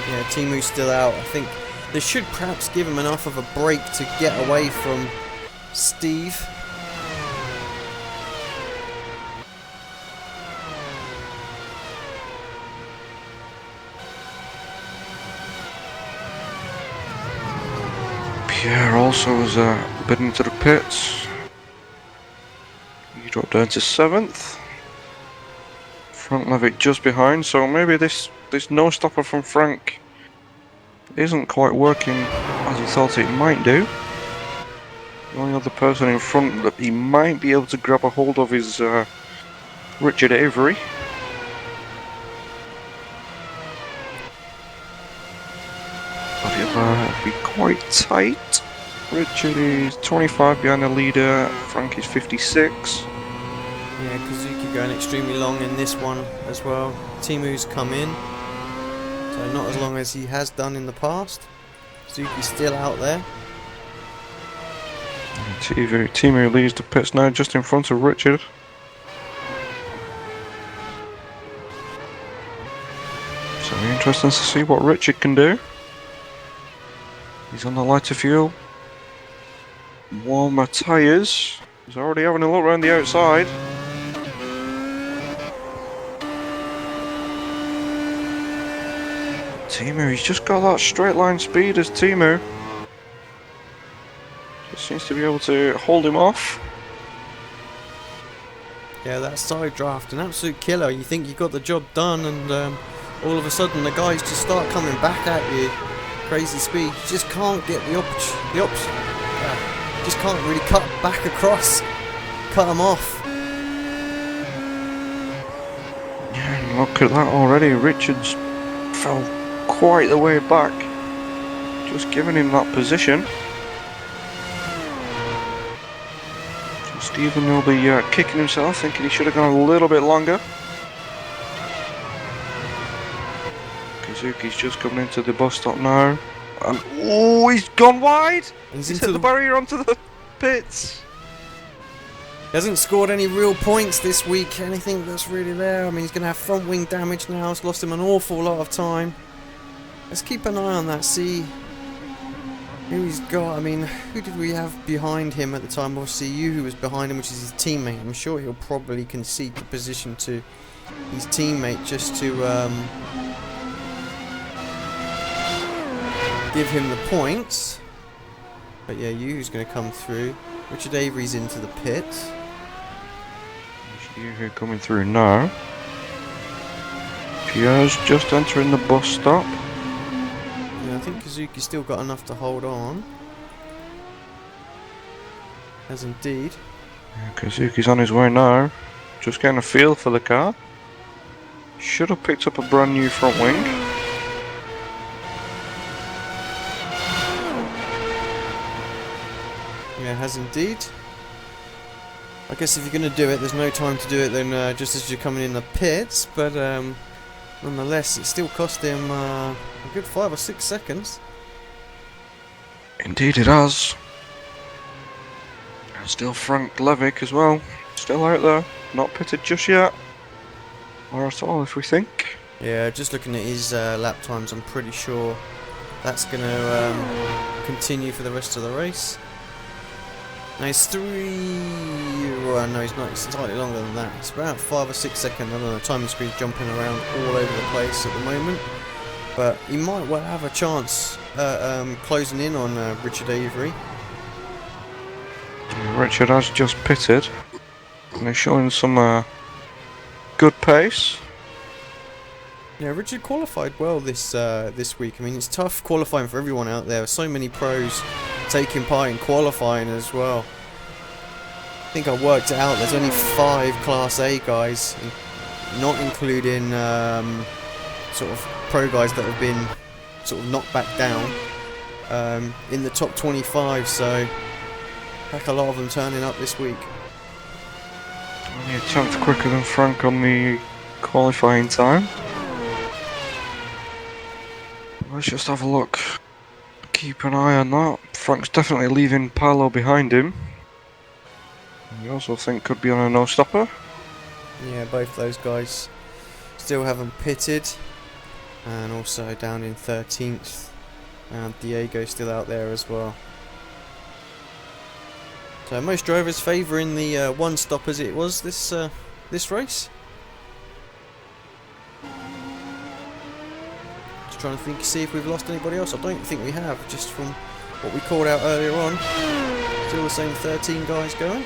Yeah, Timu's still out. I think they should perhaps give him enough of a break to get away from Steve. Pierre also was bidding into the pits. He dropped down to 7th. Frank Levitt just behind, so maybe this no stopper from Frank isn't quite working as he thought it might do. The only other person in front that he might be able to grab a hold of is Richard Avery. But it'll be quite tight. Richard is 25 behind the leader, Frank is 56. Yeah, Kazuki going extremely long in this one as well. Timu's come in, so not as long as he has done in the past. Kazuki's still out there. Timu leads the pits now just in front of Richard. So it'll be interesting to see what Richard can do. He's on the lighter fuel. Warmer tyres. He's already having a look around the outside. Timu, he's just got that straight line speed as Timu. Just seems to be able to hold him off. Yeah, that side draft, an absolute killer. You think you got the job done, and all of a sudden the guys just start coming back at you. Crazy speed. You just can't get just can't really cut back across, cut them off. Yeah, look at that already. Richards fell quite the way back, just giving him that position. Just Stephen will be kicking himself, thinking he should have gone a little bit longer. Kazuki's just coming into the bus stop now. And oh, he's gone wide! He's He's into hit the the barrier onto the pits. He hasn't scored any real points this week, anything that's really there. I mean, he's going to have front wing damage now. It's lost him an awful lot of time. Let's keep an eye on that, see who he's got. I mean, who did we have behind him at the time? Obviously, who was behind him, which is his teammate. I'm sure he'll probably concede the position to his teammate just to give him the points. But yeah, who's going to come through. Richard Avery's into the pit. Yuhu coming through now. Pierre's just entering the bus stop. Yeah, I think Kazuki's still got enough to hold on. As indeed. Yeah, Kazuki's on his way now. Just getting a feel for the car. Should have picked up a brand new front wing. Yeah, has indeed. I guess if you're going to do it, there's no time to do it then just as you're coming in the pits, but nonetheless, it still cost him a good 5 or 6 seconds. Indeed it has. And still Frank Levick as well. Still out there. Not pitted just yet. Or at all, if we think. Yeah, just looking at his lap times, I'm pretty sure that's going to continue for the rest of the race. No, he's 3... Well, no, he's not. It's slightly longer than that. It's about 5 or 6 seconds. I don't know. Timing screen's jumping around all over the place at the moment. But he might well have a chance closing in on Richard Avery. Richard has just pitted. And he's showing some good pace. Yeah, Richard qualified well this week. I mean, it's tough qualifying for everyone out there. So many pros taking part in qualifying as well. I think I worked it out. There's only 5 Class A guys, not including sort of pro guys that have been sort of knocked back down in the top 25. So, heck, a lot of them turning up this week. Only a tenth quicker than Frank on the qualifying time. Let's just have a look. Keep an eye on that. Frank's definitely leaving Paolo behind him. We also think could be on a no-stopper. Yeah, both those guys still haven't pitted. And also down in 13th. And Diego's still out there as well. So most drivers favouring the one-stop as it was this race. Just trying to think, see if we've lost anybody else. I don't think we have, just from what we called out earlier on. Still the same 13 guys going.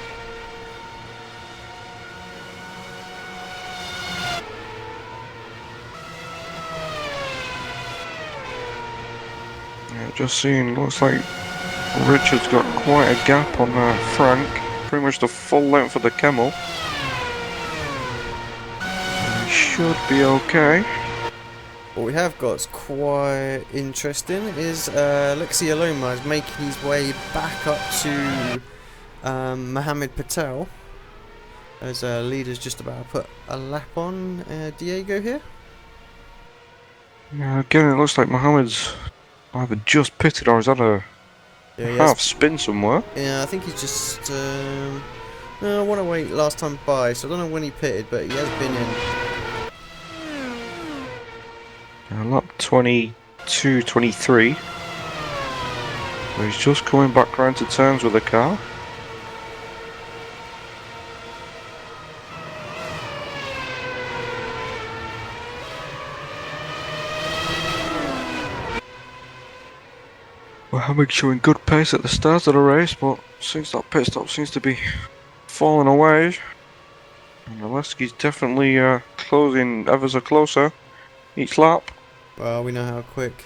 Yeah, just seeing, looks like Richard's got quite a gap on Frank. Pretty much the full length of the Camel. He should be okay. What we have got is quite interesting is Alexi Aloma is making his way back up to Mohammed Patel as leader's just about to put a lap on Diego here. Yeah, again it looks like Mohammed's either just pitted or has had a half spin somewhere. Yeah, I think he's just no, I want to wait last time by, so I don't know when he pitted, but he has been in. Lap 22, 23. So he's just coming back round to terms with the car. Mohammed showing good pace at the start of the race, but since that pit stop seems to be falling away. And Aleski's definitely closing ever so closer each lap. Well, we know how quick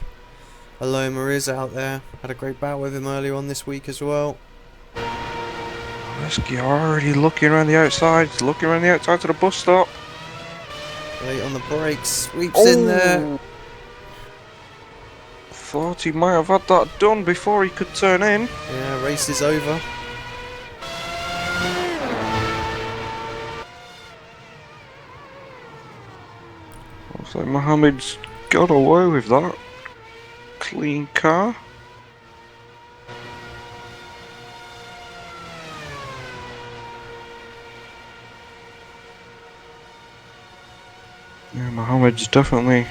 Aloma is out there. Had a great bout with him earlier on this week as well. Aleski already looking around the outside, looking around the outside to the bus stop. Late on the brakes, sweeps in there. Thought he might have had that done before he could turn in. Yeah, race is over. Looks like Mohammed's got away with that. Clean car. Yeah, Mohammed's definitely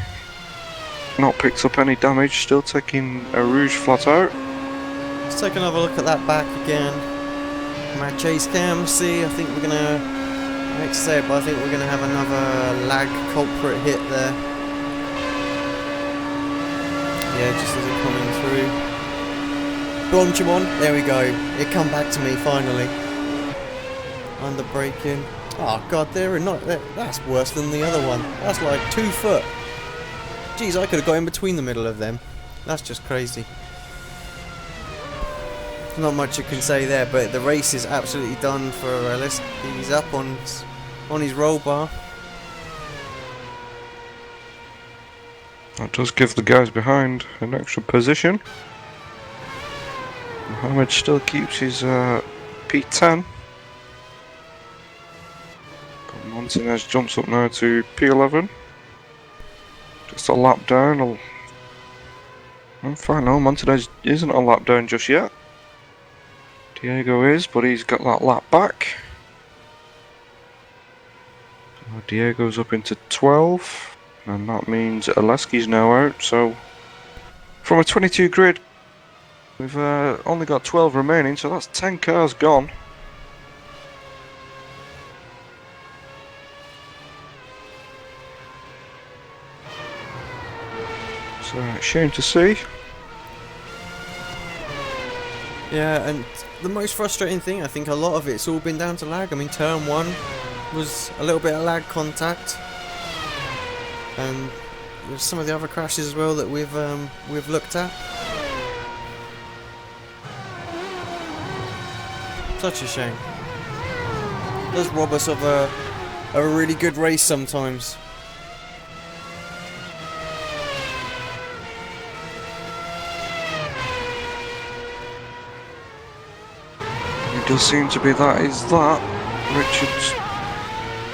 not picked up any damage, still taking a Rouge flat out. Let's take another look at that back again. My chase cam, see, I think we're gonna, I hate to say it, but I think we're gonna have another lag culprit hit there. Yeah, just as it coming through. Blanchimon, there we go. It come back to me finally. Under braking. Oh god, that's worse than the other one. That's like 2 foot. Jeez, I could have got in between the middle of them. That's just crazy. Not much you can say there, but the race is absolutely done for Ellis. He's up on his roll bar. That does give the guys behind an extra position. Mohammed still keeps his P10. Montanez jumps up now to P11. Just a lap down. In fact, no, Montanez isn't a lap down just yet. Diego is, but he's got that lap back. So Diego's up into 12, and that means Aleski's now out. So from a 22 grid, we've only got 12 remaining, so that's 10 cars gone. So shame to see. Yeah, and the most frustrating thing, I think a lot of it's all been down to lag. I mean, turn 1 was a little bit of lag contact, and there's some of the other crashes as well that we've looked at. Such a shame. It does rob us of a really good race sometimes. Does seem to be that. Richard's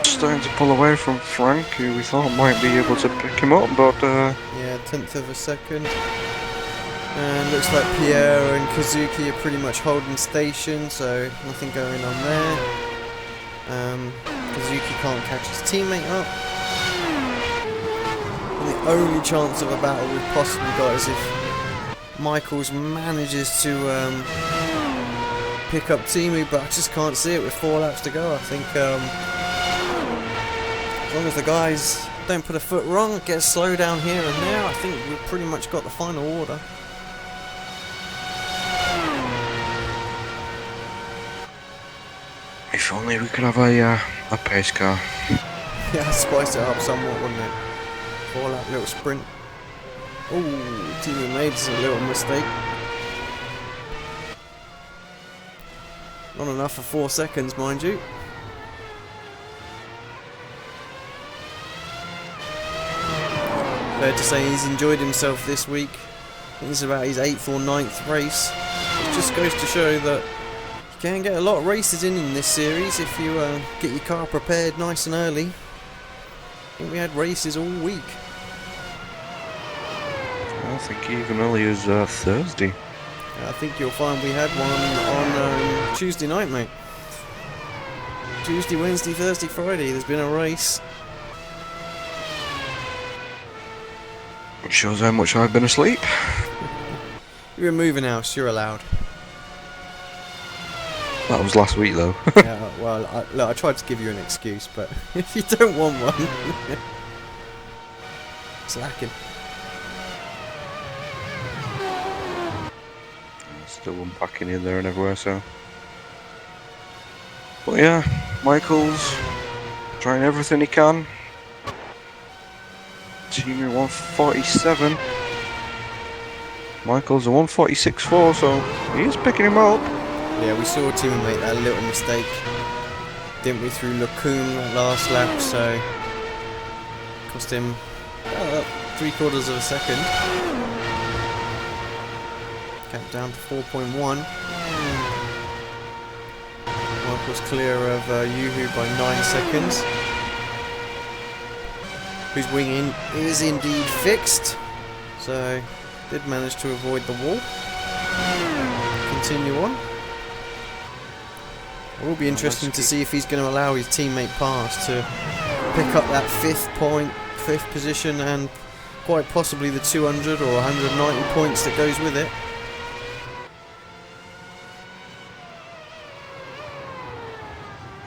starting to pull away from Frank, who we thought might be able to pick him up, but yeah, 1/10 of a second. And looks like Pierre and Kazuki are pretty much holding station, so nothing going on there. Kazuki can't catch his teammate up. And the only chance of a battle we've possibly got is if Michaels manages to pick up Timu, but I just can't see it with 4 laps to go. I think as long as the guys don't put a foot wrong, get a slow down here and there, I think we've pretty much got the final order. if only we could have a pace car. Yeah, spice it up somewhat, wouldn't it? 4 lap little sprint. Ooh, Timu made a little mistake. Not enough for 4 seconds, mind you. Fair to say he's enjoyed himself this week. I think this is about his 8th or 9th race. It just goes to show that you can get a lot of races in this series if you get your car prepared nice and early. I think we had races all week. I think even early as Thursday. I think you'll find we had one on Tuesday night, mate. Tuesday, Wednesday, Thursday, Friday, there's been a race. It shows how much I've been asleep. You're in moving house, you're allowed. That was last week though. Yeah, well, look, I tried to give you an excuse, but if you don't want one, it's lacking. Still unpacking in there and everywhere, so. But yeah, Michael's trying everything he can. Team 147. Michael's a 146.4, so he is picking him up. Yeah, we saw Timu make that little mistake, didn't we, through Lacoon that last lap, so cost him 3/4 of a second. Gap down to 4.1. Michael's clear of Yuhu by 9 seconds. whose wing in is indeed fixed. So, did manage to avoid the wall. Continue on. It will be interesting to see if he's going to allow his teammate pass to pick up that 5th position and quite possibly the 200 or 190 points that goes with it.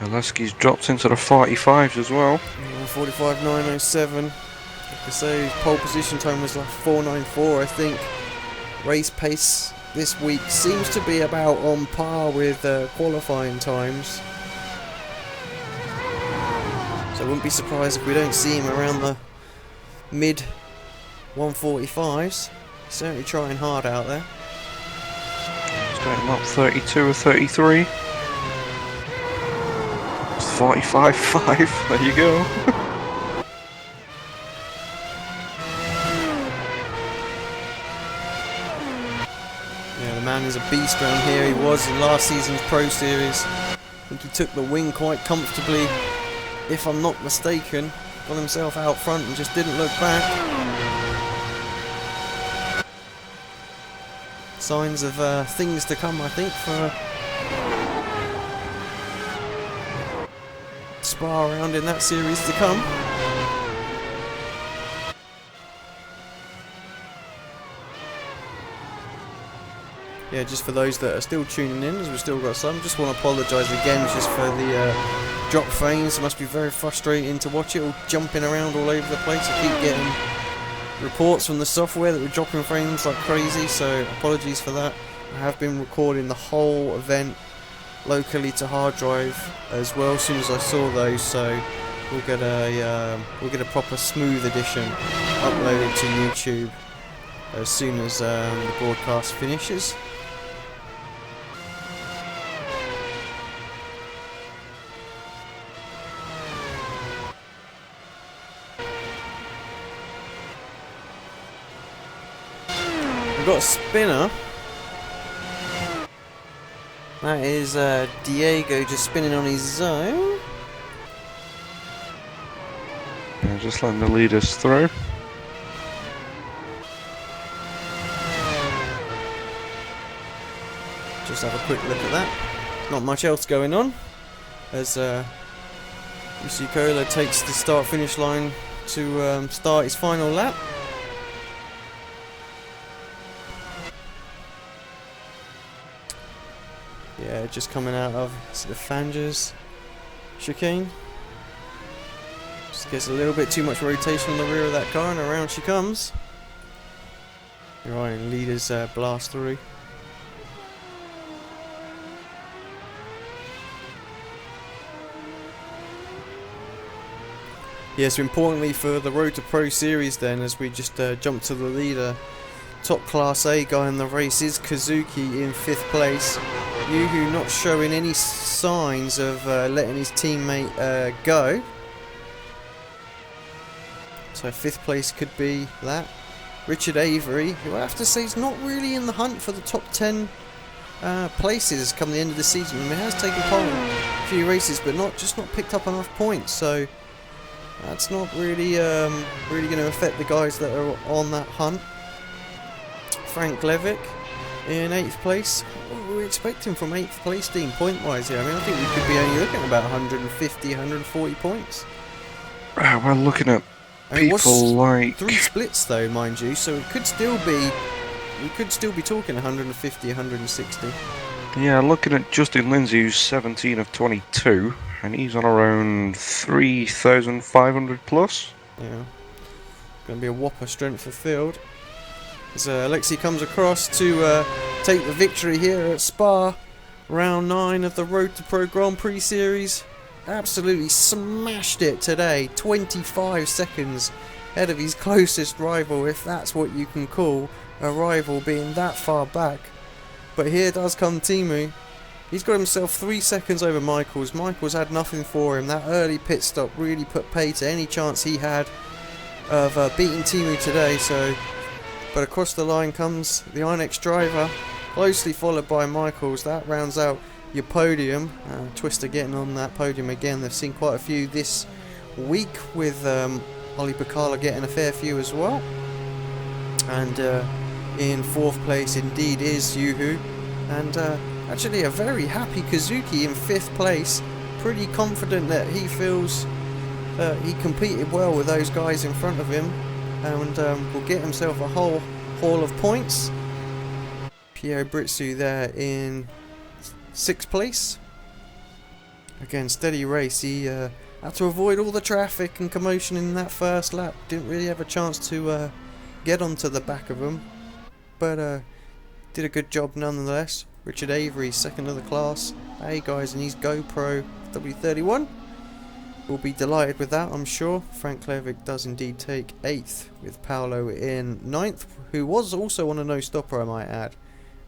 Aleski's dropped into the 45s as well. 45.907. Like I say, his pole position time was like 4.94, I think. Race pace this week seems to be about on par with qualifying times. So I wouldn't be surprised if we don't see him around the mid 145s. He's certainly trying hard out there. He's got him up 32 or 33. 45.5, there you go. Yeah, the man is a beast around here. He was in last season's Pro Series. I think he took the wing quite comfortably, if I'm not mistaken. Got himself out front and just didn't look back. Signs of things to come, I think, for Spa around in that series to come. Yeah, just for those that are still tuning in, as we've still got some, just want to apologise again just for the drop frames. It must be very frustrating to watch it all jumping around all over the place. I keep getting reports from the software that we're dropping frames like crazy, so apologies for that. I have been recording the whole event locally to hard drive as well as soon as I saw those, so we'll get a proper smooth edition uploaded to YouTube as soon as the broadcast finishes. We've got a spinner. That is Diego just spinning on his own. Yeah, just letting the leaders through. Just have a quick look at that. Not much else going on as Usicola takes the start-finish line to start his final lap. Yeah, just coming out of the Fanges chicane. Just gets a little bit too much rotation on the rear of that car, and around she comes. Right, leaders blast through. Yes, importantly for the Road to Pro Series then, as we just jump to the leader, top Class A guy in the race is Kazuki in 5th place. Yuhu not showing any signs of letting his teammate go. So 5th place could be that. Richard Avery, who I have to say is not really in the hunt for the top 10 places come the end of the season. I mean, he has taken pole a few races, but not picked up enough points. So that's not really really going to affect the guys that are on that hunt. Frank Levick in 8th place. What were we expecting from 8th place, Dean, point-wise here? I mean, I think we could be only looking at about 150, 140 points. We're looking at people like 3 splits though, mind you, so it could still be, we could still be talking 150, 160. Yeah, looking at Justin Lindsay, who's 17 of 22, and he's on around 3,500 plus. Yeah, going to be a whopper strength of field. As Alexi comes across to take the victory here at Spa, round 9 of the Road to Pro Grand Prix Series. Absolutely smashed it today, 25 seconds ahead of his closest rival, if that's what you can call a rival, being that far back. But here does come Timu. He's got himself 3 seconds over Michaels. Michaels had nothing for him. That early pit stop really put pay to any chance he had of beating Timu today. But across the line comes the Inex driver, closely followed by Michaels. That rounds out your podium. Twister getting on that podium again. They've seen quite a few this week with Ollie Bacala getting a fair few as well. And in 4th place indeed is Yuhu. And actually a very happy Kazuki in 5th place. Pretty confident that he feels he competed well with those guys in front of him. And will get himself a whole haul of points. Piero Britsu there in 6th place. Again, steady race. He had to avoid all the traffic and commotion in that first lap. Didn't really have a chance to get onto the back of them, but did a good job nonetheless. Richard Avery, 2nd of the class. Hey guys, and his GoPro W31. Will be delighted with that, I'm sure. Frank Levick does indeed take 8th, with Paolo in 9th, who was also on a no-stopper, I might add.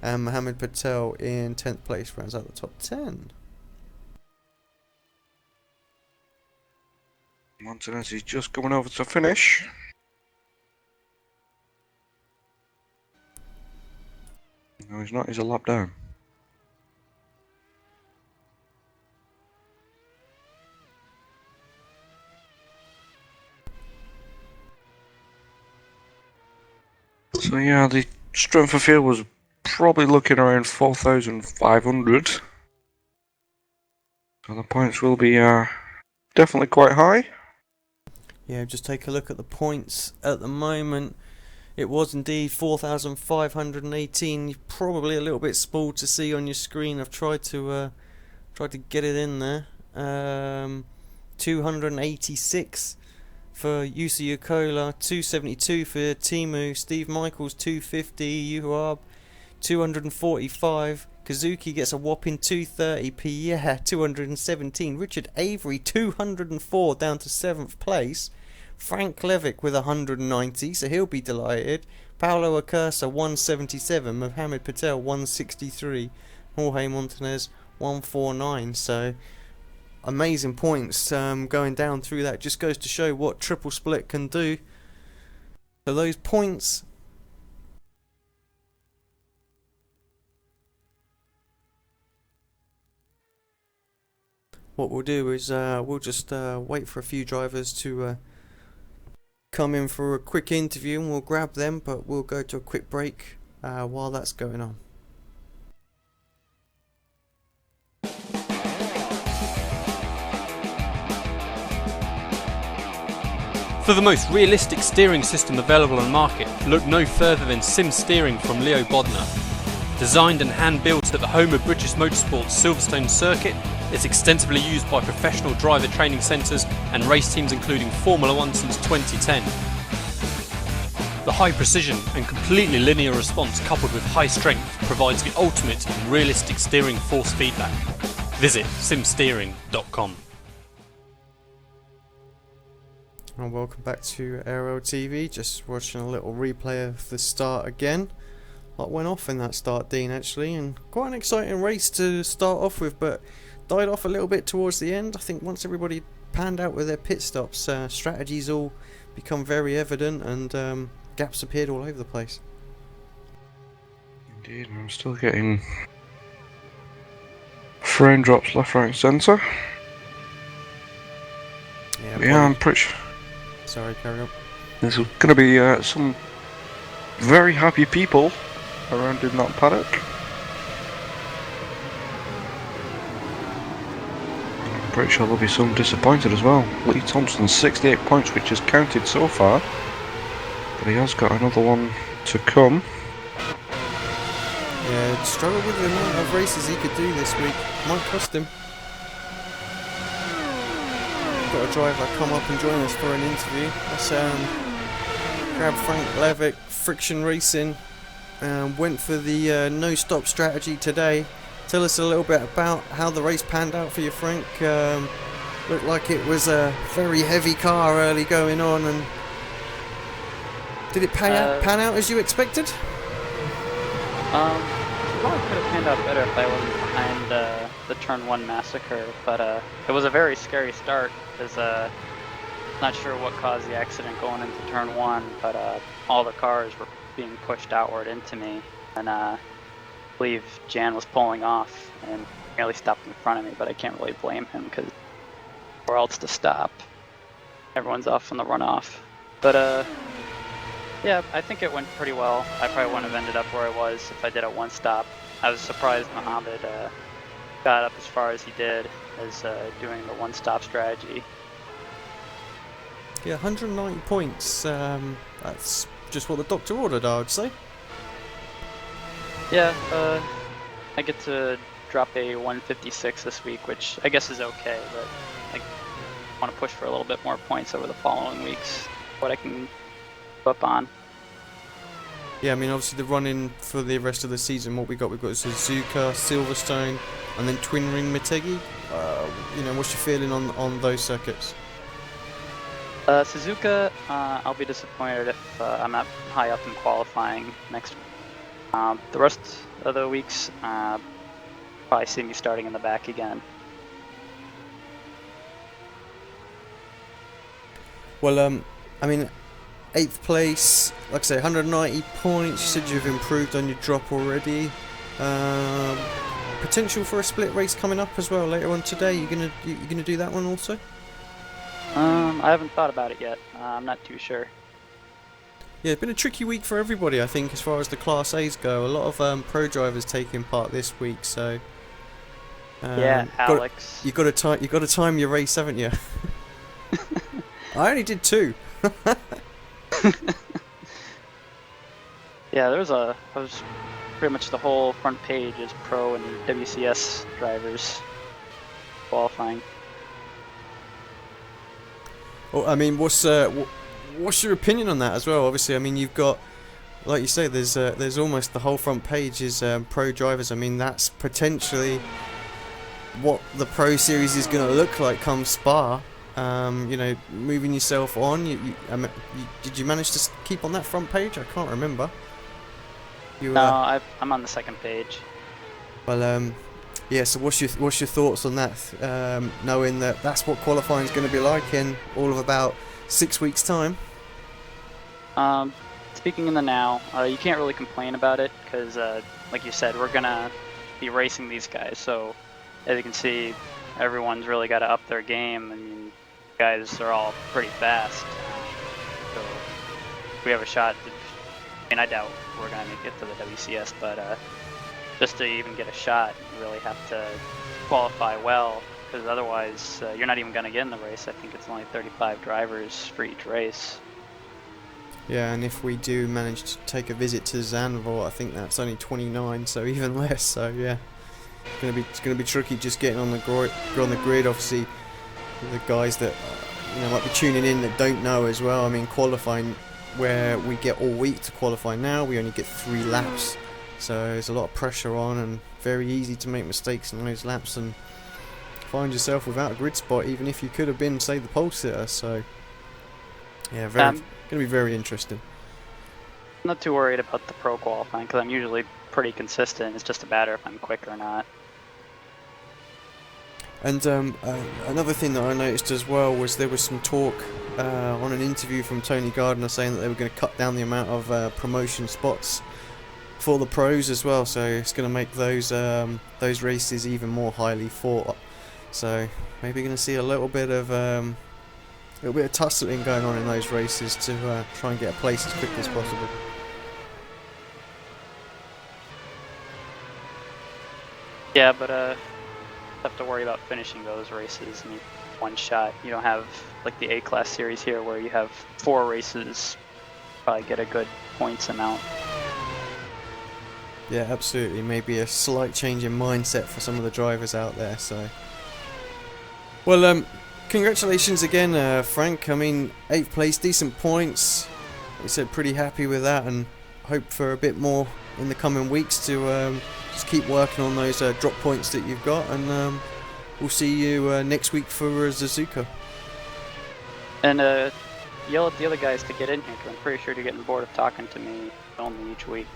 And Mohammed Patel in 10th place, rounds out the top 10. Montanez is just going over to finish. No, he's not. He's a lap down. So yeah, the strength of field was probably looking around 4,500. So the points will be definitely quite high. Yeah, just take a look at the points at the moment. It was indeed 4,518. Probably a little bit small to see on your screen. I've tried to get it in there. 286 for Yusa Yukola, 272 for Timu, Steve Michaels 250, Yuhuab 245. Kazuki gets a whopping 230. Pierre 217. Richard Avery 204 down to 7th place. Frank Levick with 190, so he'll be delighted. Paolo Acursa 177. Mohammed Patel 163. Jorge Montanez 149. So amazing points going down through that. Just goes to show what triple split can do. So those points. What we'll do is we'll just wait for a few drivers to come in for a quick interview, and we'll grab them, but we'll go to a quick break while that's going on. For the most realistic steering system available on the market, look no further than Sim Steering from Leo Bodnar. Designed and hand-built at the home of British Motorsport's Silverstone circuit, it's extensively used by professional driver training centres and race teams including Formula 1 since 2010. The high precision and completely linear response coupled with high strength provides the ultimate in realistic steering force feedback. Visit simsteering.com. And welcome back to ARL-Tv. Just watching a little replay of the start again. What went off in that start, Dean, actually, and quite an exciting race to start off with, but died off a little bit towards the end. I think once everybody panned out with their pit stops, strategies all become very evident, and gaps appeared all over the place. Indeed, I'm still getting frame drops left, right, and centre. Yeah, I'm pretty sure. Sorry, carry on. There's going to be some very happy people around in that paddock. I'm pretty sure there'll be some disappointed as well. Lee Thompson 68 points, which is counted so far, but he has got another one to come. Yeah, struggled with the amount of races he could do this week. Might cost him. Got a driver come up and join us for an interview. Let's grab Frank Levick, Friction Racing. Went for the no-stop strategy today. Tell us a little bit about how the race panned out for you, Frank. Looked like it was a very heavy car early going on, and did it pan out as you expected? Probably could have panned out better if I wasn't behind the Turn 1 massacre, but it was a very scary start, because not sure what caused the accident going into Turn 1, but all the cars were being pushed outward into me, and I believe Jan was pulling off and nearly stopped in front of me, but I can't really blame him, because where else to stop. everyone's off on the runoff. But yeah, I think it went pretty well. I probably wouldn't have ended up where I was if I did a one stop. I was surprised Mohammed got up as far as he did as doing the one stop strategy. Yeah, 190 points. That's just what the doctor ordered, I would say. Yeah, I get to drop a 156 this week, which I guess is okay, but I want to push for a little bit more points over the following weeks. What I can go up on. Yeah, I mean, obviously the run-in for the rest of the season, what we've got Suzuka, Silverstone, and then Twin Ring Motegi. You know, what's your feeling on those circuits? Suzuka, I'll be disappointed if I'm not high up in qualifying next week. The rest of the weeks, probably see me starting in the back again. Well, I mean, 8th place, like I say, 190 points. You said you've improved on your drop already. Potential for a split race coming up as well later on today. You gonna do that one also? I haven't thought about it yet. I'm not too sure. Yeah, it's been a tricky week for everybody, I think, as far as the Class A's go. A lot of pro drivers taking part this week, so yeah, Alex. You got to time your race, haven't you? I only did 2. Yeah, I was pretty much the whole front page is pro and WCS drivers qualifying. Well, I mean, what's your opinion on that as well? Obviously, I mean, you've got, like you say, there's almost the whole front page is pro drivers. I mean, that's potentially what the pro series is going to look like come Spa. You know, moving yourself on. Did you manage to keep on that front page? I can't remember. No, I'm on the second page. Well, yeah. So what's your thoughts on that? Knowing that that's what qualifying is going to be like in all of about 6 weeks' time. Speaking in the now, you can't really complain about it because, like you said, we're gonna be racing these guys. So as you can see, everyone's really got to up their game. I mean, guys are all pretty fast. So we have a shot. I mean, I doubt we're gonna make it to the WCS, but just to even get a shot, you really have to qualify well, because otherwise you're not even gonna get in the race. I think it's only 35 drivers for each race. Yeah, and if we do manage to take a visit to Zandvoort, I think that's only 29, so even less. So yeah, it's gonna be tricky just getting on the grid. Obviously, the guys that might be tuning in that don't know as well. I mean, qualifying, where we get all week to qualify now, we only get 3 laps, so there's a lot of pressure on and very easy to make mistakes in those laps and find yourself without a grid spot, even if you could have been, say, the pole sitter. So yeah, going to be very interesting. I'm not too worried about the pro qualifying because I'm usually pretty consistent. It's just a matter if I'm quick or not. And another thing that I noticed as well was there was some talk on an interview from Tony Gardner saying that they were going to cut down the amount of promotion spots for the pros as well. So it's going to make those races even more highly fought. So maybe going to see a little bit of tussling going on in those races to try and get a place as quickly as possible. Yeah, but have to worry about finishing those races in one shot. You don't have like the A-Class series here where you have 4 races, probably get a good points amount. Yeah, absolutely. Maybe a slight change in mindset for some of the drivers out there. So, well, congratulations again, Frank. I mean, 8th place, decent points. Like I said, pretty happy with that, and hope for a bit more in the coming weeks to just keep working on those drop points that you've got, and we'll see you next week for Suzuka. And yell at the other guys to get in here, because I'm pretty sure they're getting bored of talking to me only each week.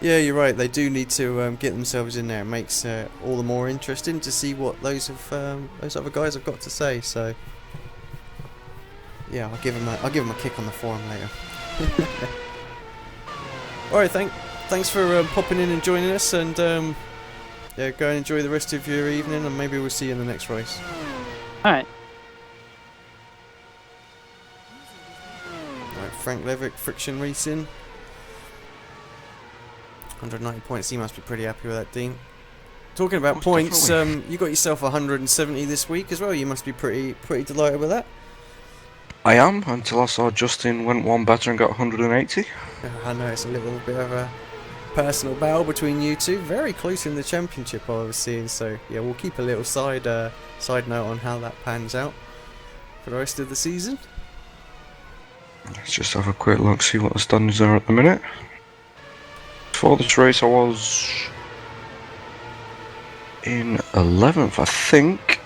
Yeah, you're right. They do need to get themselves in there. It makes all the more interesting to see what those other guys have got to say. So, yeah, I'll give them a kick on the forum later. All right, thanks for popping in and joining us, and yeah, go and enjoy the rest of your evening, and maybe we'll see you in the next race. All right. Frank Levick, Friction Racing. 190 points, he must be pretty happy with that, Dean. Talking about Most points, definitely. you got yourself 170 this week as well. You must be pretty delighted with that. I am, until I saw Justin went one better and got 180. I know it's a little bit of a personal battle between you two. Very close in the championship, I was seeing. So yeah, we'll keep a little side note on how that pans out for the rest of the season. Let's just have a quick look, see what the standings are at the minute. For this race I was in 11th, I think.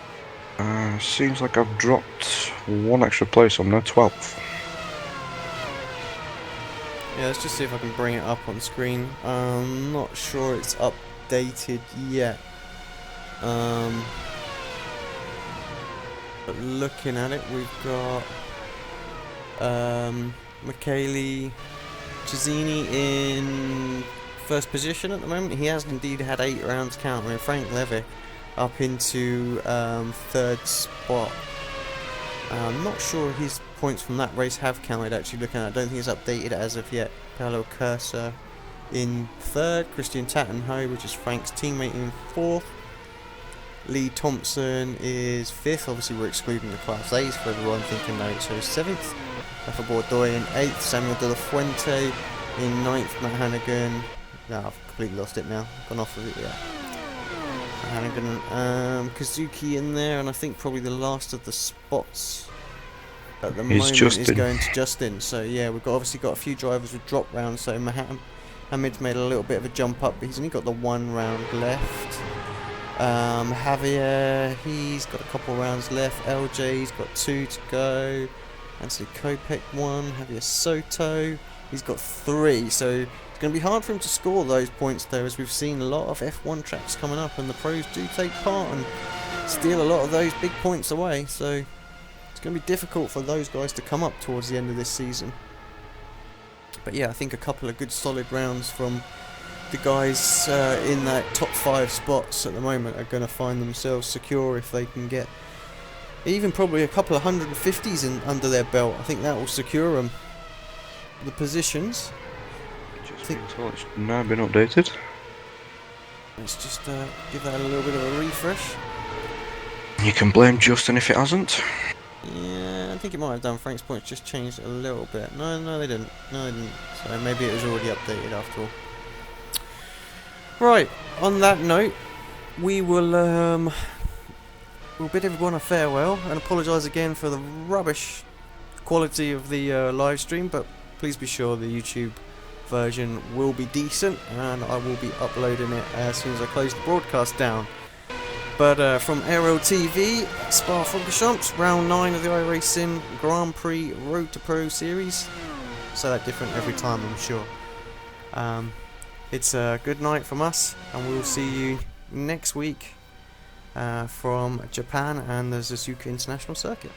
Seems like I've dropped one extra place, I'm now 12th. Yeah, let's just see if I can bring it up on screen. I'm not sure it's updated yet. But looking at it, we've got Michele Ciazzini in first position at the moment. He has indeed had 8 rounds count. I mean, Frank Levick up into third spot. I'm not sure his points from that race have counted, actually looking at it. I don't think it's updated as of yet. Paolo Cursor in third, Christian Tattenhoe, which is Frank's teammate, in fourth. Lee Thompson is fifth. Obviously we're excluding the Class A's for everyone thinking no, so seventh. Rafa Bordoy in eighth, Samuel De La Fuente in ninth, Matt Hannigan. No, I've completely lost it now. Gone off of it, yeah. Hannigan, Kazuki in there, and I think probably the last of the spots at the moment is going to Justin. So yeah, we've obviously got a few drivers with drop rounds. So Hamid's made a little bit of a jump up, but he's only got the 1 round left. Javier, he's got a couple rounds left. LJ's got 2 to go. Anthony Kopek 1. Javier Soto, he's got 3. So it's going to be hard for him to score those points though, as we've seen a lot of F1 tracks coming up and the pros do take part and steal a lot of those big points away. So it's going to be difficult for those guys to come up towards the end of this season. But yeah, I think a couple of good solid rounds from the guys in that top 5 spots at the moment are going to find themselves secure if they can get even probably a couple of 150s in under their belt. I think that will secure them the positions. It's now been updated. Let's just give that a little bit of a refresh. You can blame Justin if it hasn't. Yeah, I think it might have done. Frank's points just changed a little bit. No, they didn't. No, they didn't. So maybe it was already updated after all. Right, on that note, we will we'll bid everyone a farewell and apologise again for the rubbish quality of the live stream, but please be sure the YouTube version will be decent and I will be uploading it as soon as I close the broadcast down. But from ARL-Tv, Spa-Francorchamps, round 9 of the iRacing Grand Prix Road to Pro series. So that different every time, I'm sure. It's a good night from us, and we'll see you next week from Japan and the Suzuka International Circuit.